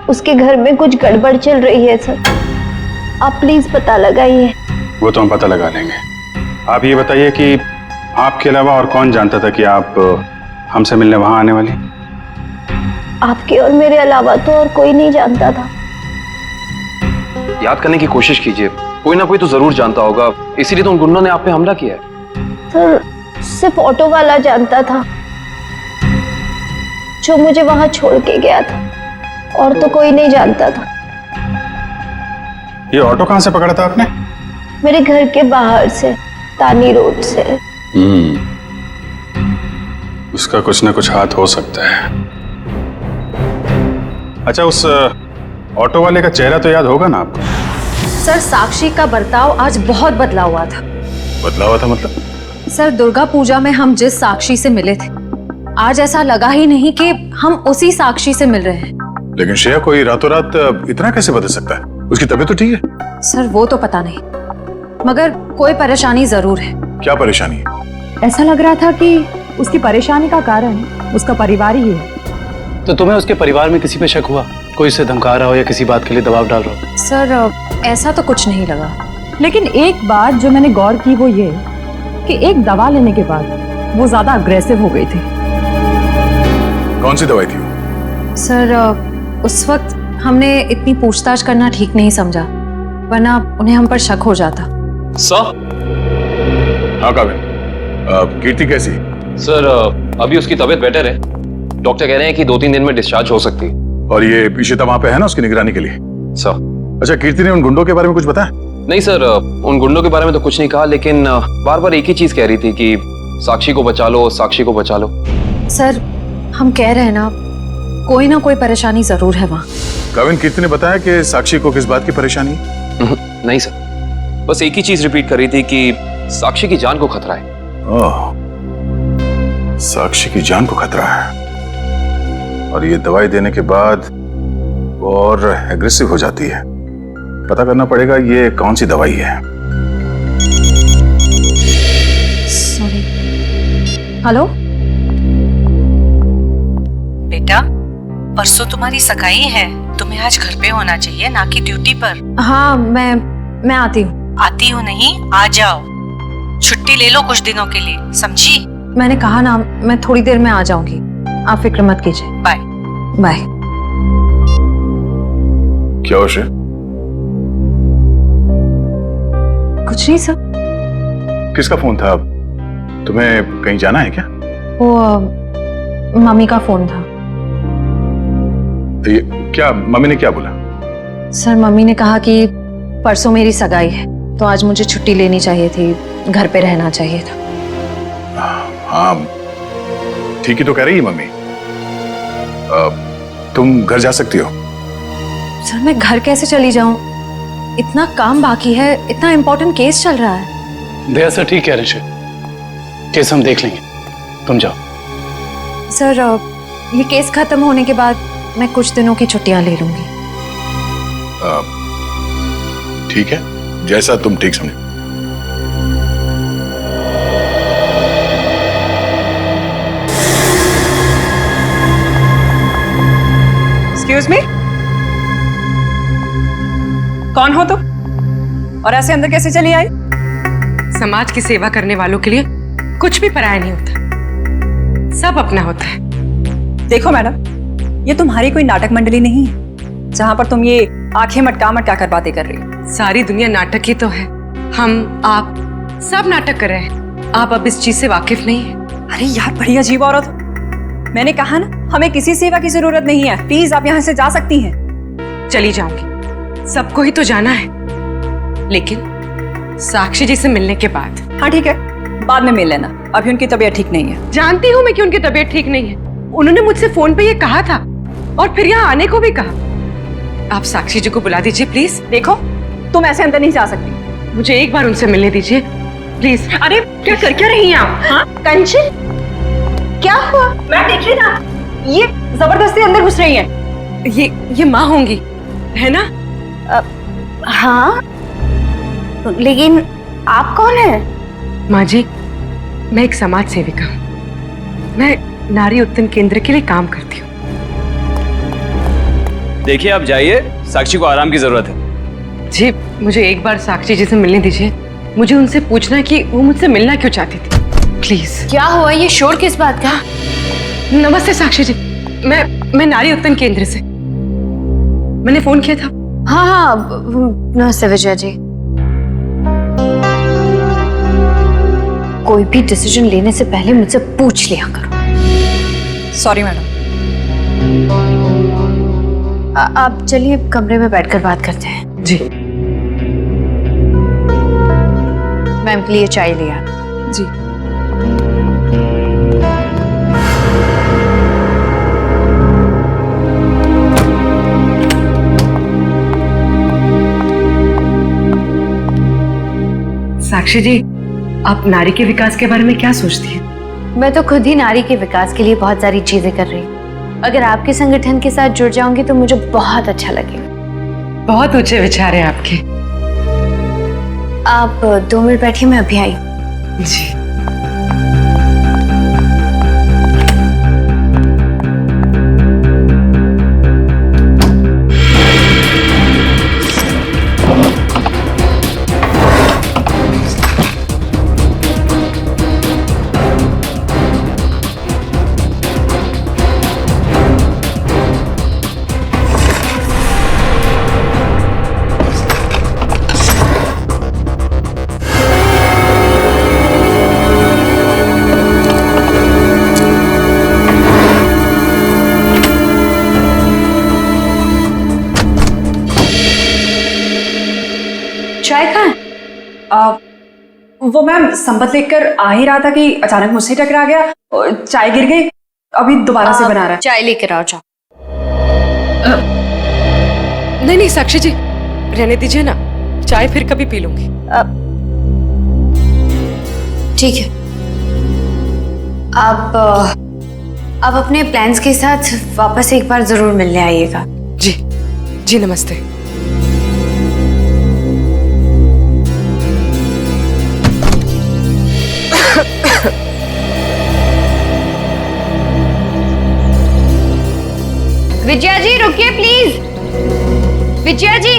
[SPEAKER 15] उसके घर में कुछ गड़बड़ चल रही है सर। आप प्लीज पता लगाइए।
[SPEAKER 1] वो तो हम पता लगा लेंगे। आप ये बताइए कि आपके अलावा और कौन जानता था कि आप हमसे मिलने वहां आने वाली?
[SPEAKER 15] आपके और मेरे अलावा तो और कोई नहीं जानता था।
[SPEAKER 11] याद करने की कोशिश कीजिए, कोई ना कोई तो जरूर जानता होगा, इसीलिए तो उन गुंडों ने आप पे हमला किया है।
[SPEAKER 15] सर सिर्फ ऑटो वाला जानता था जो मुझे वहां छोड़ के गया था, और तो कोई नहीं जानता था।
[SPEAKER 1] ये ऑटो कहां से पकड़ा था आपने?
[SPEAKER 15] मेरे घर के बाहर से, तानी रोड से।
[SPEAKER 1] उसका कुछ ना कुछ हाथ हो सकता है। अच्छा, उस ऑटो वाले का चेहरा तो याद होगा ना आपको?
[SPEAKER 4] सर साक्षी का बर्ताव आज बहुत बदला हुआ था।
[SPEAKER 1] बदला हुआ था मतलब?
[SPEAKER 4] सर दुर्गा पूजा में हम जिस साक्षी से मिले थे, आज ऐसा लगा ही नहीं कि हम उसी साक्षी से मिल रहे हैं।
[SPEAKER 19] लेकिन श्रेया, कोई रातों रात इतना कैसे बदल सकता है? उसकी तबीयत तो ठीक है।
[SPEAKER 4] सर वो तो पता नहीं, मगर कोई परेशानी जरूर है।
[SPEAKER 19] क्या परेशानी है?
[SPEAKER 20] ऐसा लग रहा था कि उसकी परेशानी का कारण उसका परिवार ही है।
[SPEAKER 6] तो तुम्हें उसके परिवार में किसी पे शक हुआ? कोई उसे धमका रहा हो या किसी बात के लिए दबाव डाल रहा हो?
[SPEAKER 4] सर ऐसा तो कुछ नहीं लगा।
[SPEAKER 20] लेकिन एक बात जो मैंने गौर की वो ये कि एक दवा लेने के बाद वो ज्यादा अग्रेसिव हो गई थी।
[SPEAKER 19] कौन सी दवाई थी वो?
[SPEAKER 4] सर उस वक्त हमने इतनी पूछताछ करना ठीक नहीं समझा, वरना उन्हें हम पर शक हो जाता।
[SPEAKER 11] सर?
[SPEAKER 19] हाँ काविन, कीर्ति कैसी?
[SPEAKER 11] सर अभी उसकी तबीयत बेटर है। डॉक्टर कह रहे हैं कि 2-3 दिन में डिस्चार्ज हो सकती है।
[SPEAKER 19] और ये इशिता वहां पे है ना उसकी निगरानी के लिए?
[SPEAKER 11] सर।
[SPEAKER 19] अच्छा, कीर्ति ने उन गुंडों के बारे में कुछ बताया?
[SPEAKER 11] नहीं सर, उन गुंडों के बारे में तो कुछ नहीं कहा, लेकिन बार बार एक ही चीज कह रही थी कि साक्षी को बचा लो, साक्षी को बचा लो।
[SPEAKER 4] सर हम कह रहे हैं ना, कोई ना कोई परेशानी जरूर है वहाँ।
[SPEAKER 19] काविन, कीर्ति ने बताया कि साक्षी को किस बात की परेशानी?
[SPEAKER 11] नहीं सर, बस एक ही चीज रिपीट कर रही थी कि साक्षी की जान को खतरा है।
[SPEAKER 19] ओह, साक्षी की जान को खतरा है। और ये दवाई देने के बाद वो और एग्रेसिव हो जाती है। पता करना पड़ेगा ये कौन सी दवाई है।
[SPEAKER 4] सॉरी। हेलो
[SPEAKER 21] बेटा, परसों तुम्हारी सगाई है, तुम्हें आज घर पे होना चाहिए, ना कि ड्यूटी पर।
[SPEAKER 4] हाँ मैं आती हूँ।
[SPEAKER 21] आती हूँ नहीं, आ जाओ। छुट्टी ले लो कुछ दिनों के लिए, समझी?
[SPEAKER 4] मैंने कहा ना, मैं थोड़ी देर में आ जाऊंगी, आप फिक्र मत कीजिए।
[SPEAKER 21] Bye
[SPEAKER 4] bye.
[SPEAKER 19] क्या हो श्रेया?
[SPEAKER 4] कुछ नहीं सर।
[SPEAKER 19] किसका फोन था? तुम्हें कहीं जाना है क्या?
[SPEAKER 4] वो मम्मी का फोन था।
[SPEAKER 19] ये क्या, मम्मी ने क्या बोला?
[SPEAKER 4] सर मम्मी ने कहा कि परसों मेरी सगाई है, तो आज मुझे छुट्टी लेनी चाहिए थी, घर पे रहना चाहिए था।
[SPEAKER 19] हाँ ठीक ही तो कह रही है मम्मी। तुम घर जा सकती हो।
[SPEAKER 4] सर मैं घर कैसे चली जाऊं? इतना काम बाकी है, इतना इम्पोर्टेंट केस चल रहा है।
[SPEAKER 14] दया सर ठीक कह रहे हैं, केस हम देख लेंगे, तुम जाओ।
[SPEAKER 4] सर ये केस खत्म होने के बाद मैं कुछ दिनों की छुट्टियां ले लूंगी।
[SPEAKER 19] ठीक है, जैसा तुम ठीक समझो।
[SPEAKER 3] एक्सक्यूज मी, कौन हो तुम और ऐसे अंदर कैसे चली आई?
[SPEAKER 5] समाज की सेवा करने वालों के लिए कुछ भी पराया नहीं होता, सब अपना होता है।
[SPEAKER 3] देखो मैडम, ये तुम्हारी कोई नाटक मंडली नहीं है जहां पर तुम ये आंखें मटका मटका कर बातें कर रही हो।
[SPEAKER 5] सारी दुनिया नाटक ही तो है, हम आप सब नाटक कर रहे हैं। आप अब इस चीज से वाकिफ नहीं है।
[SPEAKER 3] अरे यार बड़ी अजीब औरत हो। मैंने कहा ना, हमें किसी सेवा की जरूरत नहीं है, प्लीज आप यहाँ से जा सकती हैं।
[SPEAKER 5] चली जाऊंगी, सबको ही तो जाना है, लेकिन साक्षी जी से मिलने के बाद।
[SPEAKER 3] हाँ ठीक है, बाद में मिल लेना, अभी उनकी तबीयत ठीक नहीं है।
[SPEAKER 5] जानती हूँ मैं कि उनकी तबीयत ठीक नहीं है, उन्होंने मुझसे फोन पे ये कहा था और फिर यहाँ आने को भी कहा। आप साक्षी जी को बुला दीजिए प्लीज।
[SPEAKER 3] देखो तुम ऐसे अंदर नहीं जा सकती,
[SPEAKER 5] मुझे एक बार उनसे मिलने दीजिए प्लीज।
[SPEAKER 3] अरे क्या कर क्या रही हैं आप? हाँ
[SPEAKER 15] कंचन, क्या हुआ?
[SPEAKER 3] मैं देख रही ना, ये जबरदस्ती अंदर घुस रही है।
[SPEAKER 5] ये माँ होंगी, है ना?
[SPEAKER 15] हाँ, लेकिन आप कौन है?
[SPEAKER 5] माँ जी, मैं एक समाज सेविका हूँ, मैं नारी उत्थान केंद्र के लिए काम करती हूँ।
[SPEAKER 11] देखिए आप जाइए, साक्षी को आराम की जरूरत है।
[SPEAKER 5] जी मुझे एक बार साक्षी जी से मिलने दीजिए, मुझे उनसे पूछना है कि वो मुझसे मिलना क्यों चाहती थी, प्लीज।
[SPEAKER 9] क्या हुआ? ये शोर किस बात का?
[SPEAKER 5] नमस्ते साक्षी जी, मैं नारी उत्थान केंद्र से, मैंने फोन किया था।
[SPEAKER 7] हाँ हाँ नमस्ते विजया जी। कोई भी डिसीजन लेने से पहले मुझसे पूछ लिया करो।
[SPEAKER 3] Sorry madam.
[SPEAKER 7] आप चलिए कमरे में बैठकर बात करते हैं।
[SPEAKER 5] जी।
[SPEAKER 7] मैम के लिए चाय लिया।
[SPEAKER 5] जी। साक्षी जी, आप नारी के विकास के बारे में क्या सोचती हैं?
[SPEAKER 7] मैं तो खुद ही नारी के विकास के लिए बहुत सारी चीजें कर रही हूँ। अगर आपके संगठन के साथ जुड़ जाऊंगी तो मुझे बहुत अच्छा लगेगा।
[SPEAKER 5] बहुत ऊंचे विचार हैं आपके।
[SPEAKER 7] आप 2 मिनट बैठिए, मैं अभी आई।
[SPEAKER 5] जी।
[SPEAKER 3] चाय कहाँ? वो मैम संपत लेकर आ ही रहा था कि अचानक मुझसे टकरा गया और चाय गिर गई, अभी दोबारा से बना रहा है।
[SPEAKER 7] चाय लेकर आओ। जाओ।
[SPEAKER 5] नहीं नहीं साक्षी जी, रहने दीजिए ना, चाय फिर कभी पी लूंगी।
[SPEAKER 7] ठीक है, आप अपने प्लान्स के साथ वापस एक बार जरूर मिलने आइएगा।
[SPEAKER 5] जी जी, नमस्ते।
[SPEAKER 7] विजया जी रुकिए प्लीज। विजया जी।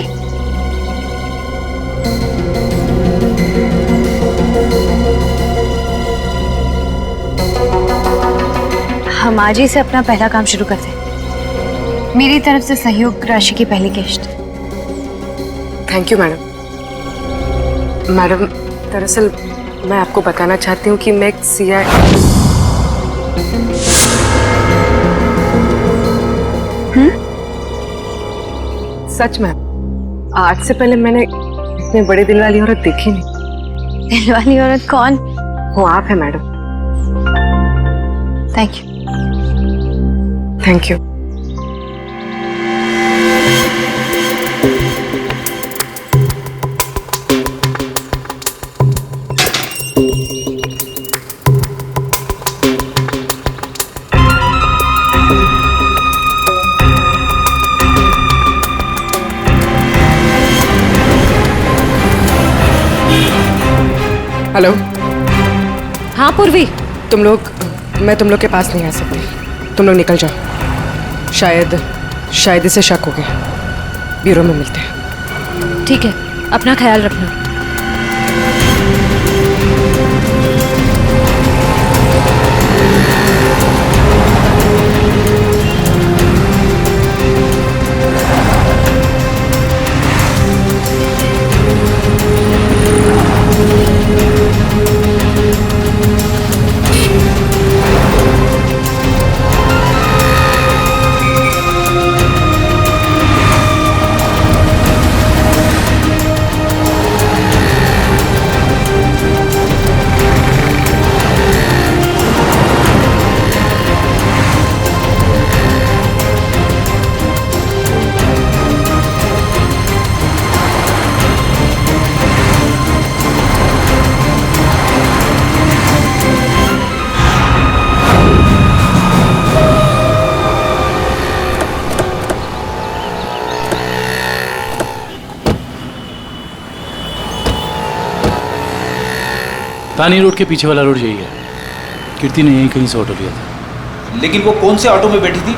[SPEAKER 10] हम आज ही से अपना पहला काम शुरू करते हैं। मेरी तरफ से सहयोग राशि की पहली किश्त।
[SPEAKER 5] Thank you madam. मैडम, दरअसल मैं आपको बताना चाहती हूँ कि मैं एक सीआई। सच में आज से पहले मैंने इतने बड़े दिल वाली औरत देखी नहीं।
[SPEAKER 10] दिल वाली औरत कौन?
[SPEAKER 5] वो आप है madam.
[SPEAKER 10] Thank you.
[SPEAKER 5] Thank you. Hello.
[SPEAKER 4] हाँ पूर्वी।
[SPEAKER 5] मैं तुम लोग के पास नहीं आ सकती। तुम लोग निकल जाओ। शायद इसे शक हो गया। ब्यूरो में मिलते हैं।
[SPEAKER 4] ठीक है, अपना ख्याल रखना।
[SPEAKER 14] तानी रोड के पीछे वाला रोड यही है। कीर्ति ने यहीं कहीं से ऑटो लिया था।
[SPEAKER 22] लेकिन वो कौन से ऑटो में बैठी थी,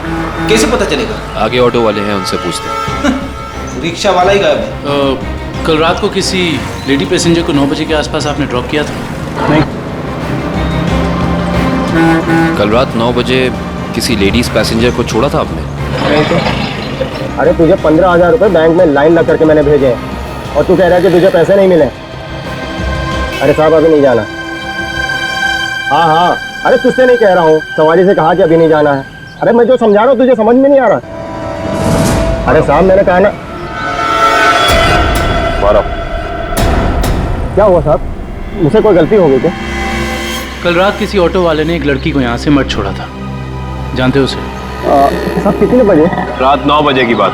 [SPEAKER 22] कैसे पता चलेगा?
[SPEAKER 11] आगे ऑटो वाले हैं, उनसे पूछते हैं।
[SPEAKER 22] रिक्शा वाला ही गायब है।
[SPEAKER 14] कल रात को किसी लेडी पैसेंजर को 9 बजे के आसपास आपने ड्रॉप किया था?
[SPEAKER 22] नहीं।
[SPEAKER 11] कल रात 9 बजे किसी लेडीज पैसेंजर को छोड़ा था आपने?
[SPEAKER 18] नहीं तो। अरे तुझे 15,000 रुपये बैंक में लाइन लग करके मैंने भेजे हैं और तू कह रहा है कि तुझे पैसे नहीं मिले। अरे साहब अभी नहीं जाना। हाँ, अरे तुझसे नहीं कह रहा हूँ, सवारी से कहा कि अभी नहीं जाना है। अरे मैं जो समझा रहा हूँ तुझे समझ में नहीं आ रहा। अरे साहब मैंने कहा ना। क्या हुआ साहब, मुझसे कोई गलती हो गई क्या?
[SPEAKER 14] कल रात किसी ऑटो वाले ने एक लड़की को यहाँ से मत छोड़ा था, जानते हो उसे?
[SPEAKER 18] साहब कितने बजे?
[SPEAKER 11] रात 9 बजे की बात।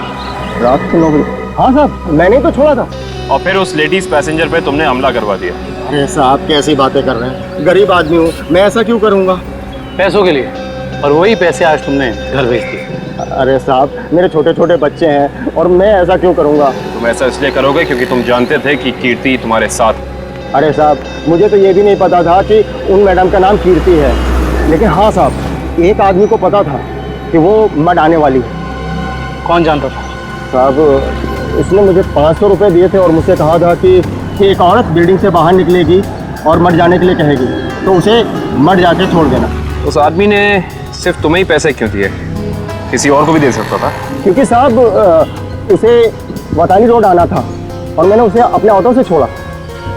[SPEAKER 18] रात के 9 बजे? हाँ साहब, मैंने ही तो छोड़ा था।
[SPEAKER 11] और फिर उस लेडीज पैसेंजर पे तुमने हमला करवा दिया।
[SPEAKER 18] अरे साहब कैसी बातें कर रहे हैं, गरीब आदमी हूँ मैं, ऐसा क्यों करूँगा?
[SPEAKER 14] पैसों के लिए, और वही पैसे आज तुमने घर भेज दिए।
[SPEAKER 18] अरे साहब मेरे छोटे छोटे बच्चे हैं और मैं ऐसा क्यों करूँगा?
[SPEAKER 11] तुम ऐसा इसलिए करोगे क्योंकि तुम जानते थे कि कीर्ति तुम्हारे साथ।
[SPEAKER 18] अरे साहब मुझे तो ये भी नहीं पता था कि उन मैडम का नाम कीर्ति है, लेकिन हाँ साहब एक आदमी को पता था कि वो मड आने वाली है।
[SPEAKER 14] कौन जानता था?
[SPEAKER 18] साहब उसने मुझे 500 रुपये दिए थे और मुझसे कहा था कि एक औरत बिल्डिंग से बाहर निकलेगी और मड जाने के लिए कहेगी तो उसे मड जाके छोड़ देना।
[SPEAKER 11] उस आदमी ने सिर्फ तुम्हें ही पैसे क्यों दिए, किसी और को भी दे सकता था?
[SPEAKER 18] क्योंकि साहब उसे वतानी रोड आना था और मैंने उसे अपने ऑटो से छोड़ा।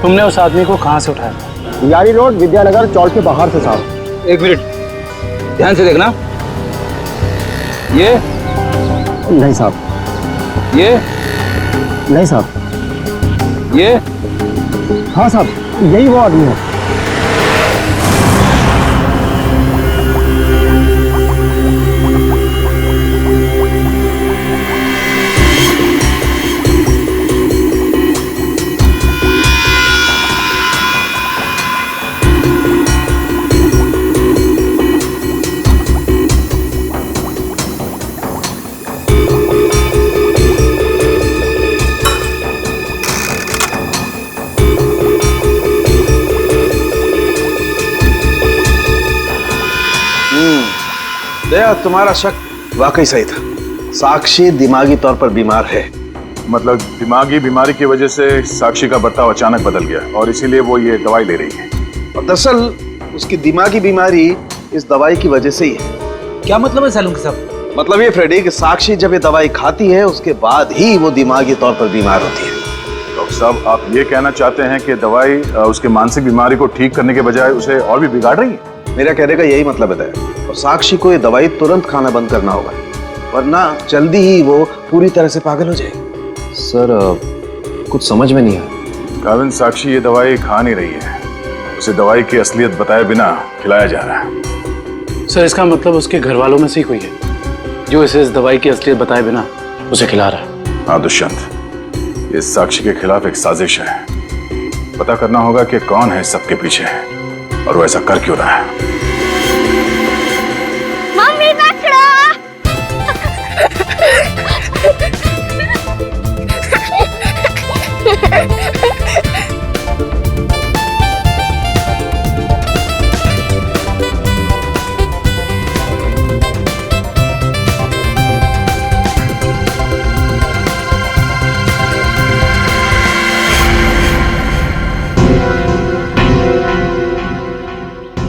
[SPEAKER 14] तुमने उस आदमी को कहाँ से उठाया था?
[SPEAKER 18] यारी रोड विद्यानगर चौक के बाहर से साहब।
[SPEAKER 22] एक मिनट ध्यान से देखना। ये
[SPEAKER 18] नहीं साहब,
[SPEAKER 22] ये
[SPEAKER 18] नहीं साहब,
[SPEAKER 22] ये
[SPEAKER 18] हाँ साहब यही वो आदमी है।
[SPEAKER 13] दया तुम्हारा शक वाकई सही था, साक्षी दिमागी तौर पर बीमार है।
[SPEAKER 19] मतलब दिमागी बीमारी की वजह से साक्षी का बर्ताव अचानक बदल गया और इसीलिए वो ये दवाई ले रही है।
[SPEAKER 13] और दरअसल उसकी दिमागी बीमारी इस दवाई की वजह से ही है।
[SPEAKER 22] क्या मतलब है सैलून के साहब?
[SPEAKER 13] मतलब ये फ्रेडी कि साक्षी जब ये दवाई खाती है उसके बाद ही वो दिमागी तौर पर बीमार होती है।
[SPEAKER 19] डॉक्टर साहब, आप ये कहना चाहते हैं कि दवाई उसके मानसिक बीमारी को ठीक करने के बजाय उसे और भी बिगाड़ रही है?
[SPEAKER 13] मेरा कहने का यही मतलब है और साक्षी को ये दवाई तुरंत खाना बंद करना होगा, वरना जल्दी ही वो पूरी तरह से पागल हो जाएगी।
[SPEAKER 8] सर कुछ समझ में नहीं आया।
[SPEAKER 19] काविन, साक्षी ये दवाई खा नहीं रही है, उसे दवाई की असलियत बताए बिना खिलाया जा रहा है।
[SPEAKER 14] सर इसका मतलब उसके घर वालों में से ही कोई है जो इसे इस दवाई की असलियत बताए बिना उसे खिला रहा है।
[SPEAKER 19] हाँ दुष्यंत, ये साक्षी के खिलाफ एक साजिश है। पता करना होगा कि कौन है सबके पीछे और वो ऐसा कर क्यों रहा है।
[SPEAKER 15] मम्मी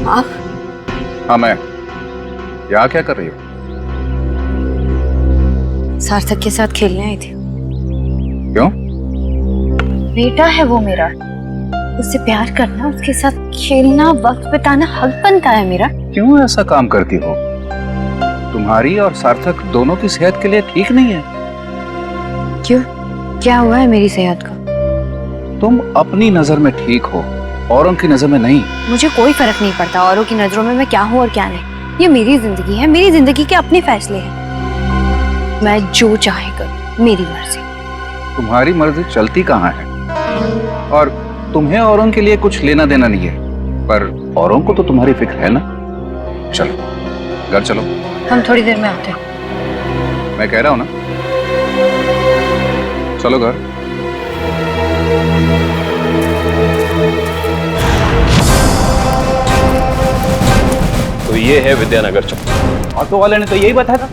[SPEAKER 17] आप? हाँ मैं। यहाँ क्या कर रही हो?
[SPEAKER 10] सार्थक के साथ खेलने आई थी।
[SPEAKER 17] क्यों?
[SPEAKER 10] बेटा है वो मेरा, उससे प्यार करना, उसके साथ खेलना, वक्त बिताना हक बनता है मेरा।
[SPEAKER 17] क्यों ऐसा काम करती हो? तुम्हारी और सार्थक दोनों की सेहत के लिए ठीक नहीं है।
[SPEAKER 10] क्यों? क्या हुआ है मेरी सेहत का?
[SPEAKER 17] तुम अपनी नजर में ठीक हो, औरों की नजर में नहीं।
[SPEAKER 10] मुझे कोई फर्क नहीं पड़ता औरों की नजरों में मैं क्या हूँ और क्या नहीं। ये मेरी जिंदगी है, मेरी जिंदगी के अपने फैसले हैं। मैं जो चाहे करूं, मेरी मर्जी।
[SPEAKER 17] तुम्हारी मर्जी चलती कहाँ है? और तुम्हें औरों के लिए कुछ लेना देना नहीं है, पर औरों को तो तुम्हारी फिक्र है ना। चलो घर चलो।
[SPEAKER 10] हम थोड़ी देर में आते हैं।
[SPEAKER 17] मैं कह रहा हूँ ना, चलो घर।
[SPEAKER 11] तो ये है विद्यानगर चौक।
[SPEAKER 22] ऑटो वाले ने तो यही बताया था।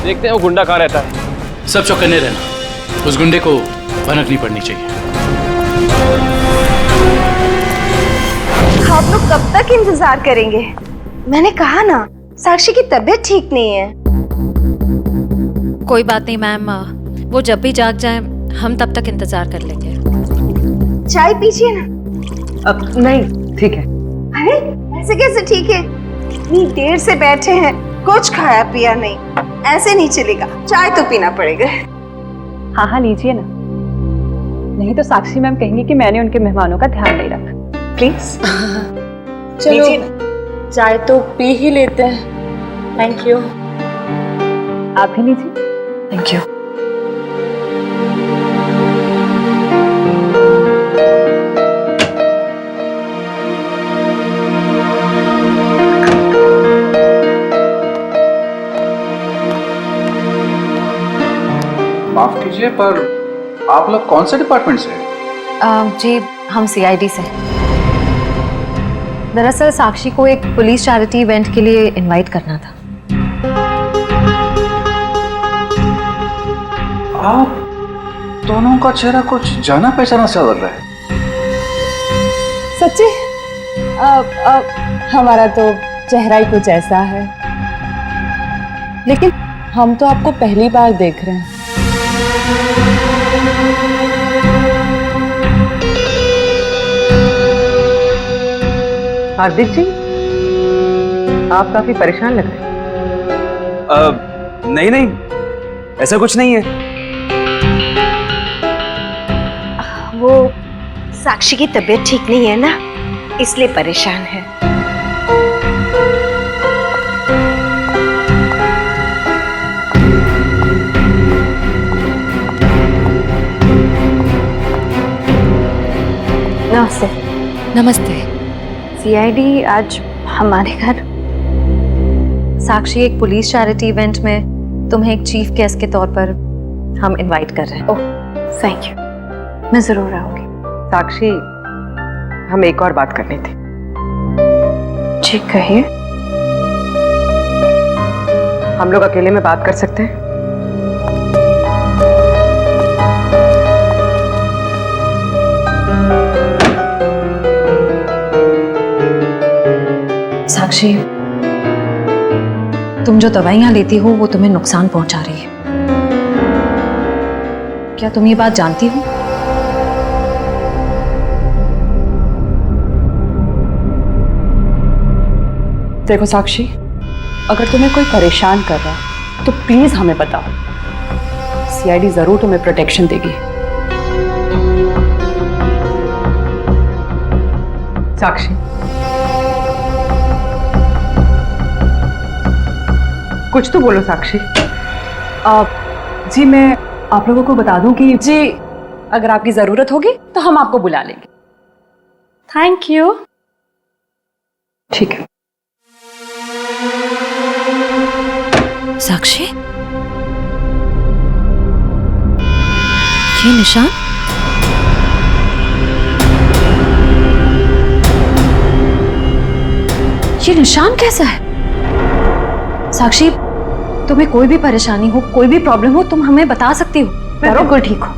[SPEAKER 11] देखते हैं वो गुंडा कहाँ रहता है।
[SPEAKER 14] सब चौकन्ने रहना, उस गुंडे को भनक नहीं पड़नी चाहिए।
[SPEAKER 15] आप लोग कब तक इंतजार करेंगे? मैंने कहा ना, साक्षी की तबीयत ठीक नहीं है।
[SPEAKER 4] कोई बात नहीं मैम, वो जब भी जाग जाए हम तब तक इंतजार कर लेंगे।
[SPEAKER 15] चाय पीजिए ना।
[SPEAKER 5] अब नहीं, ठीक है।
[SPEAKER 15] अरे ऐसे कैसे ठीक है? इतनी देर से बैठे हैं, कुछ खाया पिया नहीं, ऐसे नहीं चलेगा, चाय तो पीना पड़ेगा।
[SPEAKER 20] हाँ हाँ लीजिए ना, नहीं तो साक्षी मैम कहेंगी कि मैंने उनके मेहमानों का ध्यान नहीं रखा। प्लीज
[SPEAKER 9] चलो चाय तो पी ही लेते हैं। Thank you.
[SPEAKER 20] आप भी लीजिए।
[SPEAKER 10] Thank you.
[SPEAKER 17] माफ कीजिए, पर आप लोग कौन से डिपार्टमेंट से?
[SPEAKER 10] जी हम सीआईडी से। दरअसल साक्षी को एक पुलिस चैरिटी इवेंट के लिए इनवाइट करना था।
[SPEAKER 17] आप दोनों का चेहरा कुछ जाना पहचाना सा लग रहा है।
[SPEAKER 20] सच्ची? हमारा तो चेहरा ही कुछ ऐसा है, लेकिन हम तो आपको पहली बार देख रहे हैं।
[SPEAKER 5] हार्दिक जी, आप काफी परेशान लग रहे हैं।
[SPEAKER 18] नहीं नहीं, ऐसा कुछ नहीं है।
[SPEAKER 15] वो साक्षी की तबीयत ठीक नहीं है ना, इसलिए परेशान है। नमस्ते।
[SPEAKER 10] नमस्ते। सीआईडी आज हमारे घर। साक्षी एक पुलिस चैरिटी इवेंट में तुम्हें एक चीफ गेस्ट के तौर पर हम इनवाइट कर रहे हैं।
[SPEAKER 15] ओह थैंक यू, मैं जरूर आऊंगी।
[SPEAKER 5] साक्षी, हम एक और बात करनी थी।
[SPEAKER 15] जी कहिए।
[SPEAKER 5] हम लोग अकेले में बात कर सकते हैं?
[SPEAKER 10] साक्षी, तुम जो दवाइयां लेती हो वो तुम्हें नुकसान पहुंचा रही है। क्या तुम ये बात जानती हो?
[SPEAKER 20] देखो साक्षी, अगर तुम्हें कोई परेशान कर रहा है तो प्लीज हमें बताओ। सीआईडी जरूर तुम्हें प्रोटेक्शन देगी। साक्षी, कुछ तो बोलो साक्षी। जी मैं आप लोगों को बता दूं कि जी अगर आपकी जरूरत होगी तो हम आपको बुला लेंगे। Thank you. ठीक है।
[SPEAKER 10] साक्षी, ये निशान? ये निशान कैसा है? साक्षी, तुम्हें कोई भी परेशानी हो, कोई भी प्रॉब्लम हो, तुम हमें बता सकती हो। मैं बिल्कुल ठीक हूँ।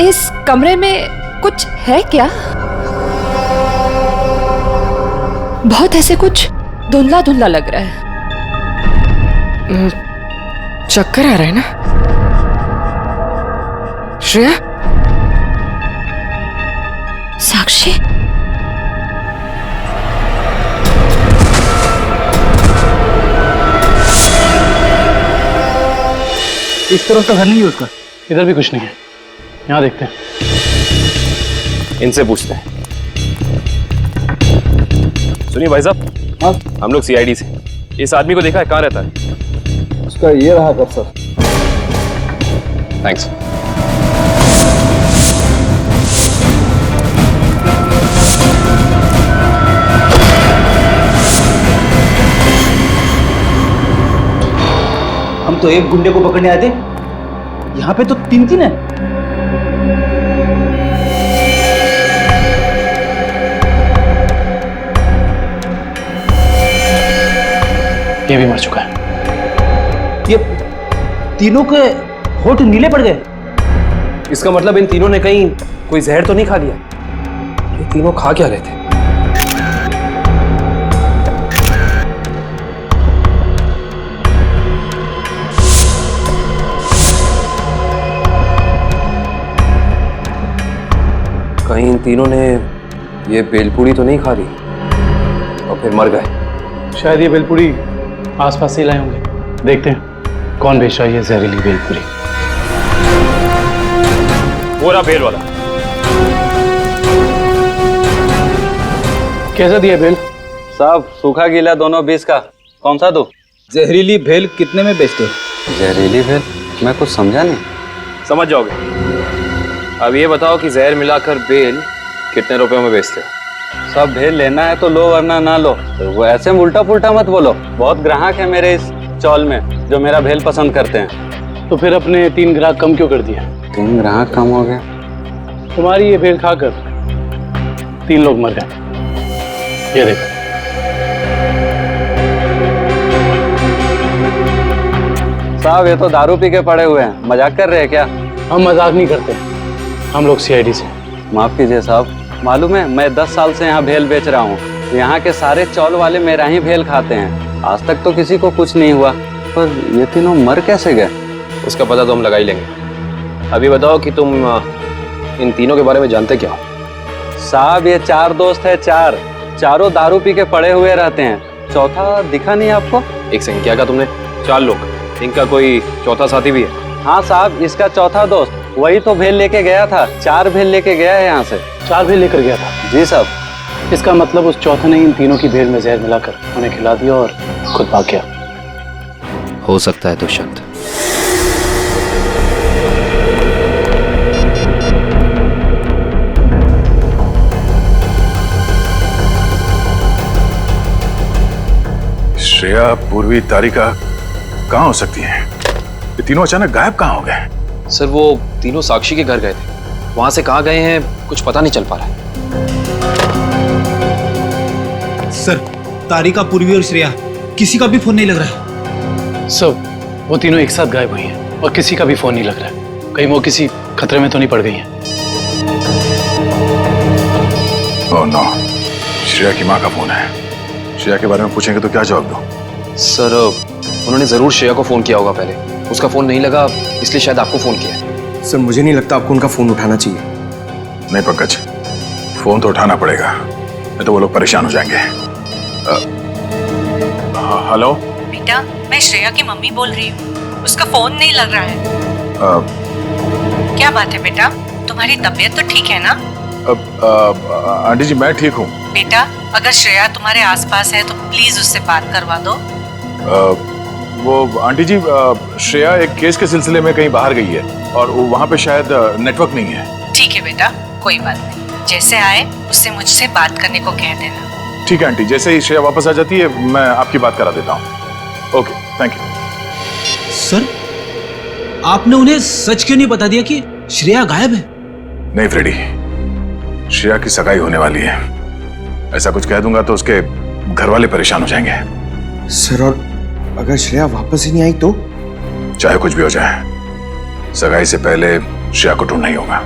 [SPEAKER 10] इस कमरे में कुछ है क्या? बहुत ऐसे कुछ धुंधला धुंधला लग रहा है।
[SPEAKER 5] चक्कर आ रहा है ना श्रेया?
[SPEAKER 10] साक्षी,
[SPEAKER 6] इस तरफ तो घर नहीं है उसका। इधर भी कुछ नहीं है। यहाँ देखते हैं।
[SPEAKER 11] इनसे पूछते हैं। सुनिए भाई साहब, हाँ हम लोग सीआईडी से। इस आदमी को देखा है, कहाँ रहता है?
[SPEAKER 22] उसका ये रहा कर सर।
[SPEAKER 11] थैंक्स।
[SPEAKER 22] हम तो एक गुंडे को पकड़ने आए थे, यहाँ पे तो तीन तीन है।
[SPEAKER 6] ये भी मर चुका है।
[SPEAKER 22] ये तीनों के होठ नीले पड़ गए।
[SPEAKER 11] इसका मतलब इन तीनों ने कहीं कोई जहर तो नहीं खा लिया? ये तीनों खा क्या रहे थे? कहीं इन तीनों ने ये बेलपूरी तो नहीं खा ली और फिर मर गए?
[SPEAKER 6] शायद ये बेलपूरी आसपास से लाए होंगे। देखते हैं कौन बेच रहा है ये जहरीली बेलपूरी।
[SPEAKER 11] वो रहा बेल वाला।
[SPEAKER 6] कैसा दिया बेल?
[SPEAKER 22] साहब सूखा गीला दोनों 20 का। कौन सा दो? जहरीली भेल कितने में बेचते हो?
[SPEAKER 11] जहरीली भेल? मैं कुछ समझा नहीं। समझ जाओगे। अब ये बताओ कि जहर मिलाकर बेल कितने रुपयों में बेचते हो?
[SPEAKER 22] सब भेल लेना है तो लो वरना ना लो। तो वो ऐसे उल्टा पुल्टा मत बोलो। बहुत ग्राहक है मेरे इस चौल में जो मेरा भेल पसंद करते हैं।
[SPEAKER 6] तो फिर अपने 3 ग्राहक कम क्यों कर दिया?
[SPEAKER 22] 3 ग्राहक कम हो गए?
[SPEAKER 6] तुम्हारी ये भेल खाकर 3 लोग मर गए। ये देखो।
[SPEAKER 22] साहब ये तो दारू पी के पड़े हुए हैं। मजाक कर रहे हैं क्या?
[SPEAKER 6] हम मजाक नहीं करते। हम लोग सीआईडी से।
[SPEAKER 22] माफ कीजिए साहब, मालूम है मैं 10 साल से यहाँ भेल बेच रहा हूँ। यहाँ के सारे चौल वाले मेरा ही भेल खाते हैं। आज तक तो किसी को कुछ नहीं हुआ, पर ये तीनों मर कैसे गए?
[SPEAKER 11] उसका पता तो हम लगा ही लेंगे। अभी बताओ कि तुम इन तीनों के बारे में जानते क्या हो?
[SPEAKER 22] साहब ये 4 दोस्त है। चारों दारू पी के पड़े हुए रहते हैं। चौथा दिखा नहीं आपको?
[SPEAKER 11] एक सेकंड, क्या कहा तुमने? 4 लोग। इनका कोई चौथा साथी भी है?
[SPEAKER 22] हाँ साहब, इसका चौथा दोस्त वही तो भेल लेके गया था। 4 भेल लेके गया है यहाँ से।
[SPEAKER 6] 4 भेल लेकर गया था?
[SPEAKER 22] जी साहब।
[SPEAKER 6] इसका मतलब उस चौथे ने इन तीनों की भेल में जहर मिलाकर उन्हें खिला दिया और खुद भाग गया।
[SPEAKER 11] हो सकता है दुष्यंत।
[SPEAKER 19] श्रेया, पूर्वी, तारिका कहाँ हो सकती हैं? ये तीनों अचानक गायब कहाँ हो गए?
[SPEAKER 11] सर वो तीनों साक्षी के घर गए थे। वहां से कहाँ गए हैं कुछ पता नहीं चल पा रहा है।
[SPEAKER 2] सर तारिका, पूर्वी और श्रेया किसी का भी फोन नहीं लग रहा है।
[SPEAKER 6] सर
[SPEAKER 14] वो तीनों एक साथ गायब हुई हैं और किसी का भी फोन नहीं लग रहा है। कहीं वो किसी खतरे में तो नहीं पड़ गई हैं?
[SPEAKER 19] ओह नो, श्रेया की माँ का फोन है। श्रेया के बारे में पूछेंगे तो क्या जवाब दो?
[SPEAKER 11] सर उन्होंने जरूर श्रेया को फोन किया होगा पहले, उसका फोन नहीं लगा इसलिए शायद आपको फोन किया है।
[SPEAKER 18] सर मुझे नहीं लगता आपको उनका फोन उठाना चाहिए।
[SPEAKER 19] नहीं पंकज, फोन तो उठाना पड़ेगा, नहीं तो वो लोग परेशान हो जाएंगे। हेलो
[SPEAKER 21] बेटा, मैं श्रेया की मम्मी बोल रही हूँ। उसका फोन नहीं लग रहा है। क्या बात है बेटा, तुम्हारी तबीयत तो ठीक है ना?
[SPEAKER 19] आंटी जी मैं ठीक हूँ।
[SPEAKER 21] बेटा, अगर श्रेया तुम्हारे आसपास है तो प्लीज उससे बात करवा दो।
[SPEAKER 19] वो आंटी जी, श्रेया एक केस के सिलसिले में कहीं बाहर गई है और वहाँ पे शायद नेटवर्क नहीं है।
[SPEAKER 21] ठीक है बेटा, कोई बात नहीं, जैसे आए उससे मुझसे बात करने को कह देना।
[SPEAKER 19] ठीक है आंटी, जैसे ही श्रेया वापस आ जाती है मैं आपकी बात करा देता हूँ। Okay, thank you.
[SPEAKER 2] सर, आपने उन्हें सच क्यों नहीं बता दिया कि श्रेया गायब है?
[SPEAKER 19] नहीं फ्रेडी, श्रेया की सगाई होने वाली है। ऐसा कुछ कह दूंगा तो उसके घर वाले परेशान हो जाएंगे।
[SPEAKER 18] सर, और अगर श्रेया वापस ही नहीं आई तो?
[SPEAKER 19] चाहे कुछ भी हो जाए, सगाई से पहले श्रेया को ढूंढना ही होगा।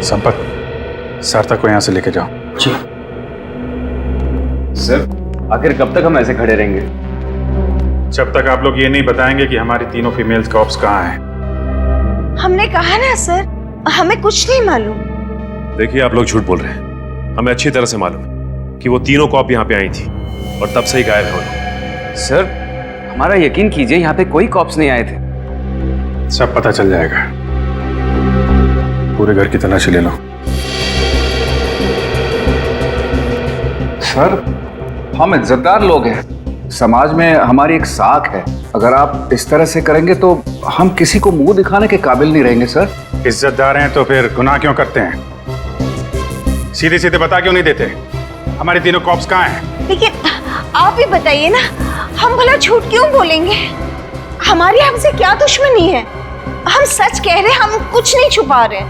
[SPEAKER 19] संपत, सार्थक को यहाँ से लेके जाओ।
[SPEAKER 22] जी सर, आखिर कब तक हम ऐसे खड़े रहेंगे?
[SPEAKER 1] जब तक आप लोग ये नहीं बताएंगे कि हमारी तीनों फीमेल कॉप्स कहाँ हैं।
[SPEAKER 15] हमने कहा ना सर, हमें कुछ नहीं मालूम।
[SPEAKER 8] देखिए, आप लोग झूठ बोल रहे हैं। हमें अच्छी तरह से मालूम है कि वो तीनों कॉप यहाँ पे आई थी और तब से ही गायब है वो लोग।
[SPEAKER 22] सर, हमारा यकीन कीजिए, यहाँ पे कोई कॉप्स नहीं आए थे।
[SPEAKER 1] सब पता चल जाएगा, पूरे घर की तलाशी ले लो।
[SPEAKER 17] सर, हम इज्जतदार लोग हैं, समाज में हमारी एक साख है। अगर आप इस तरह से करेंगे तो हम किसी को मुंह दिखाने के काबिल नहीं रहेंगे। सर,
[SPEAKER 1] इज्जतदार हैं तो फिर गुनाह क्यों करते हैं? सीधे सीधे बता क्यों नहीं देते हमारी तीनों कॉप्स कहाँ हैं?
[SPEAKER 15] लेकिन आप ही बताइए ना, हम भला झूठ क्यों बोलेंगे? हमारी हमसे क्या दुश्मनी है? हम सच कह रहे हैं, हम कुछ नहीं छुपा रहे।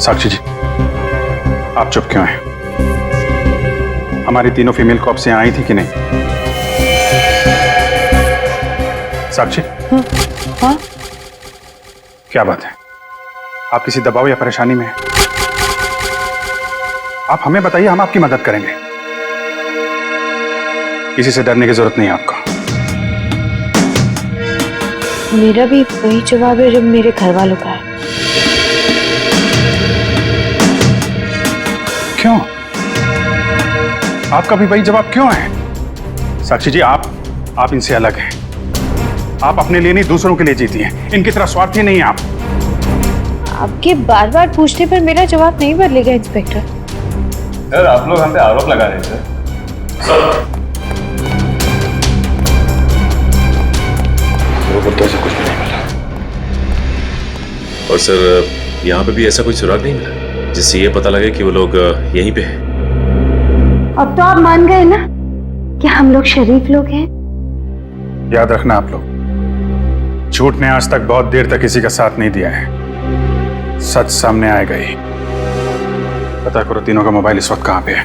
[SPEAKER 1] साक्षी जी, आप चुप क्यों हैं? हमारी तीनों फीमेल कॉप्स यहाँ आई थी कि नहीं? साक्षी,
[SPEAKER 20] हाँ?
[SPEAKER 1] क्या बात है? आप किसी दबाव या परेशानी में हैं? आप हमें बताइए, हम आपकी मदद करेंगे। किसी से डरने की जरूरत नहीं है आपको।
[SPEAKER 10] मेरा भी वही जवाब है जो मेरे घर वालों का है।
[SPEAKER 1] क्यों? आपका भी वही जवाब क्यों है? साक्षी जी, आप इनसे अलग हैं। आप अपने लिए नहीं, दूसरों के लिए जीती हैं। इनकी तरह स्वार्थी नहीं है आप।
[SPEAKER 10] आपके बार बार पूछने पर मेरा जवाब नहीं बदलेगा इंस्पेक्टर।
[SPEAKER 22] सर, आप लोग हम पे आरोप लगा रहे हैं सर।
[SPEAKER 8] वो तो ऐसा कुछ भी नहीं मिला। और सर, यहाँ पे भी ऐसा कोई सुराग नहीं मिला जिससे ये पता लगे कि वो लोग यहीं पे हैं।
[SPEAKER 15] अब तो आप मान गए ना कि हम लोग शरीफ लोग हैं।
[SPEAKER 1] याद रखना आप लोग, झूठ ने आज तक बहुत देर तक किसी का साथ नहीं दिया है। सच सामने आएगा ही। पता करो तीनों का मोबाइल इस वक्त कहां पे है।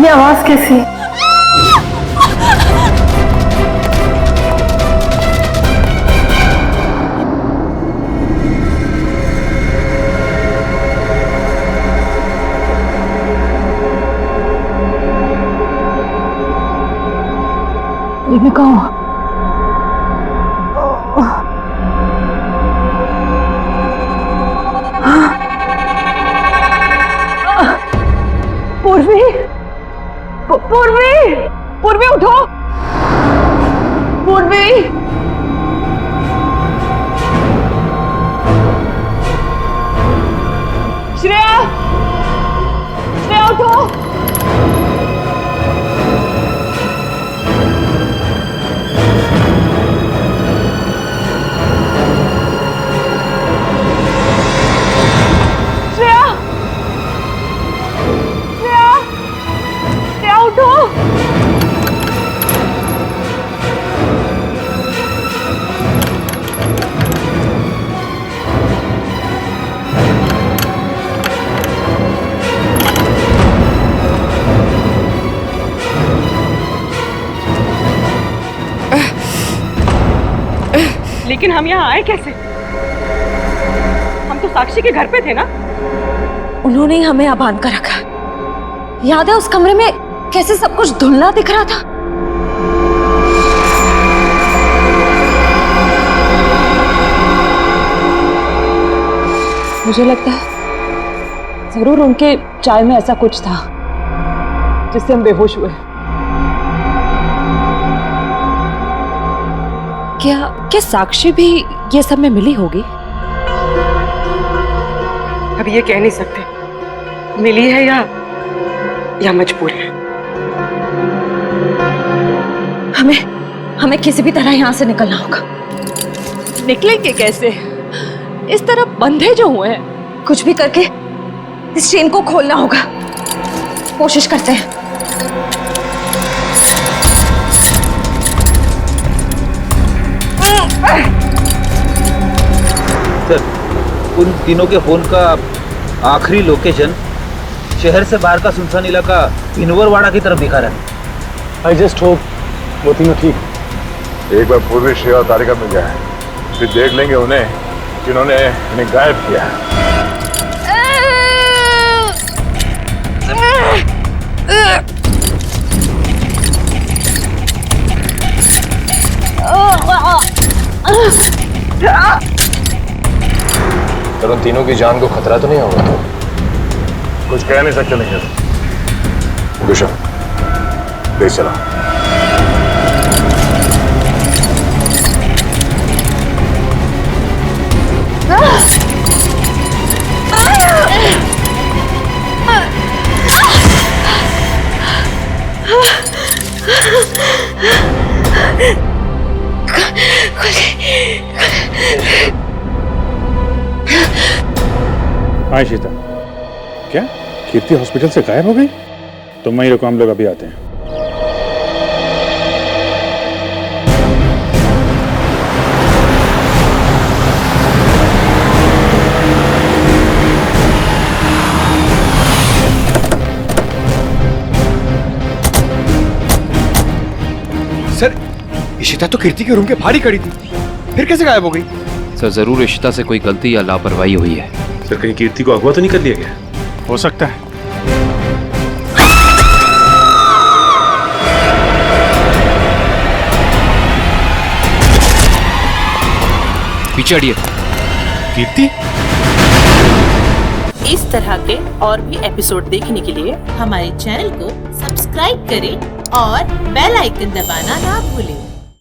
[SPEAKER 9] ये आवाज कैसी है? मैं कहूँ पूर्वी, पूर्वी, पूर्वी उठो, पूर्वी। श्रेया, श्रेया उठो। श्रेया,
[SPEAKER 5] लेकिन हम यहाँ आए कैसे? हम तो साक्षी के घर पे थे ना।
[SPEAKER 4] उन्होंने ही हमें यहाँ बांध कर रखा। याद है उस कमरे में कैसे सब कुछ धुंधला दिख रहा था? मुझे लगता है जरूर उनके चाय में ऐसा कुछ था जिससे हम बेहोश हुए। क्या साक्षी भी ये सब में मिली होगी?
[SPEAKER 5] अब ये कह नहीं सकते मिली है या मजबूर है।
[SPEAKER 4] हमें किसी भी तरह यहाँ से निकलना होगा। निकलेंगे कैसे? इस तरह बंधे जो हुए हैं। कुछ भी करके इस चेन को खोलना होगा। कोशिश करते हैं।
[SPEAKER 12] सर, उन तीनों के फोन का आखिरी लोकेशन शहर से बाहर का सुनसान इलाका इनवरवाड़ा की तरफ दिखा रहा है।
[SPEAKER 19] आई जस्ट होप वो तीनों ठीक। एक बार पूर्वी श्रेया और तारिका मिल जाए, फिर देख लेंगे उन्हें जिन्होंने इन्हें गायब किया है।
[SPEAKER 11] पर उन तीनों की जान को खतरा तो नहीं होगा?
[SPEAKER 19] कुछ कह नहीं सकते नहीं। दुष्यंत, देख चला।
[SPEAKER 1] हाँ शीता, क्या कीर्ति हॉस्पिटल से गायब हो गई? तो वहीं रुको, हम लोग अभी आते हैं।
[SPEAKER 16] सर, इशिता तो कीर्ति के रूम के बाहर ही खड़ी थी, फिर कैसे गायब हो गई?
[SPEAKER 11] सर, जरूर इशिता से कोई गलती या लापरवाही हुई है।
[SPEAKER 8] सर, कहीं कीर्ति को अगवा तो नहीं कर लिया गया?
[SPEAKER 1] हो सकता है।
[SPEAKER 11] पीछे हटिए।
[SPEAKER 8] कीर्ति?
[SPEAKER 23] इस तरह के और भी एपिसोड देखने के लिए हमारे चैनल को सब्सक्राइब करें और बेल आइकन दबाना ना भूलें।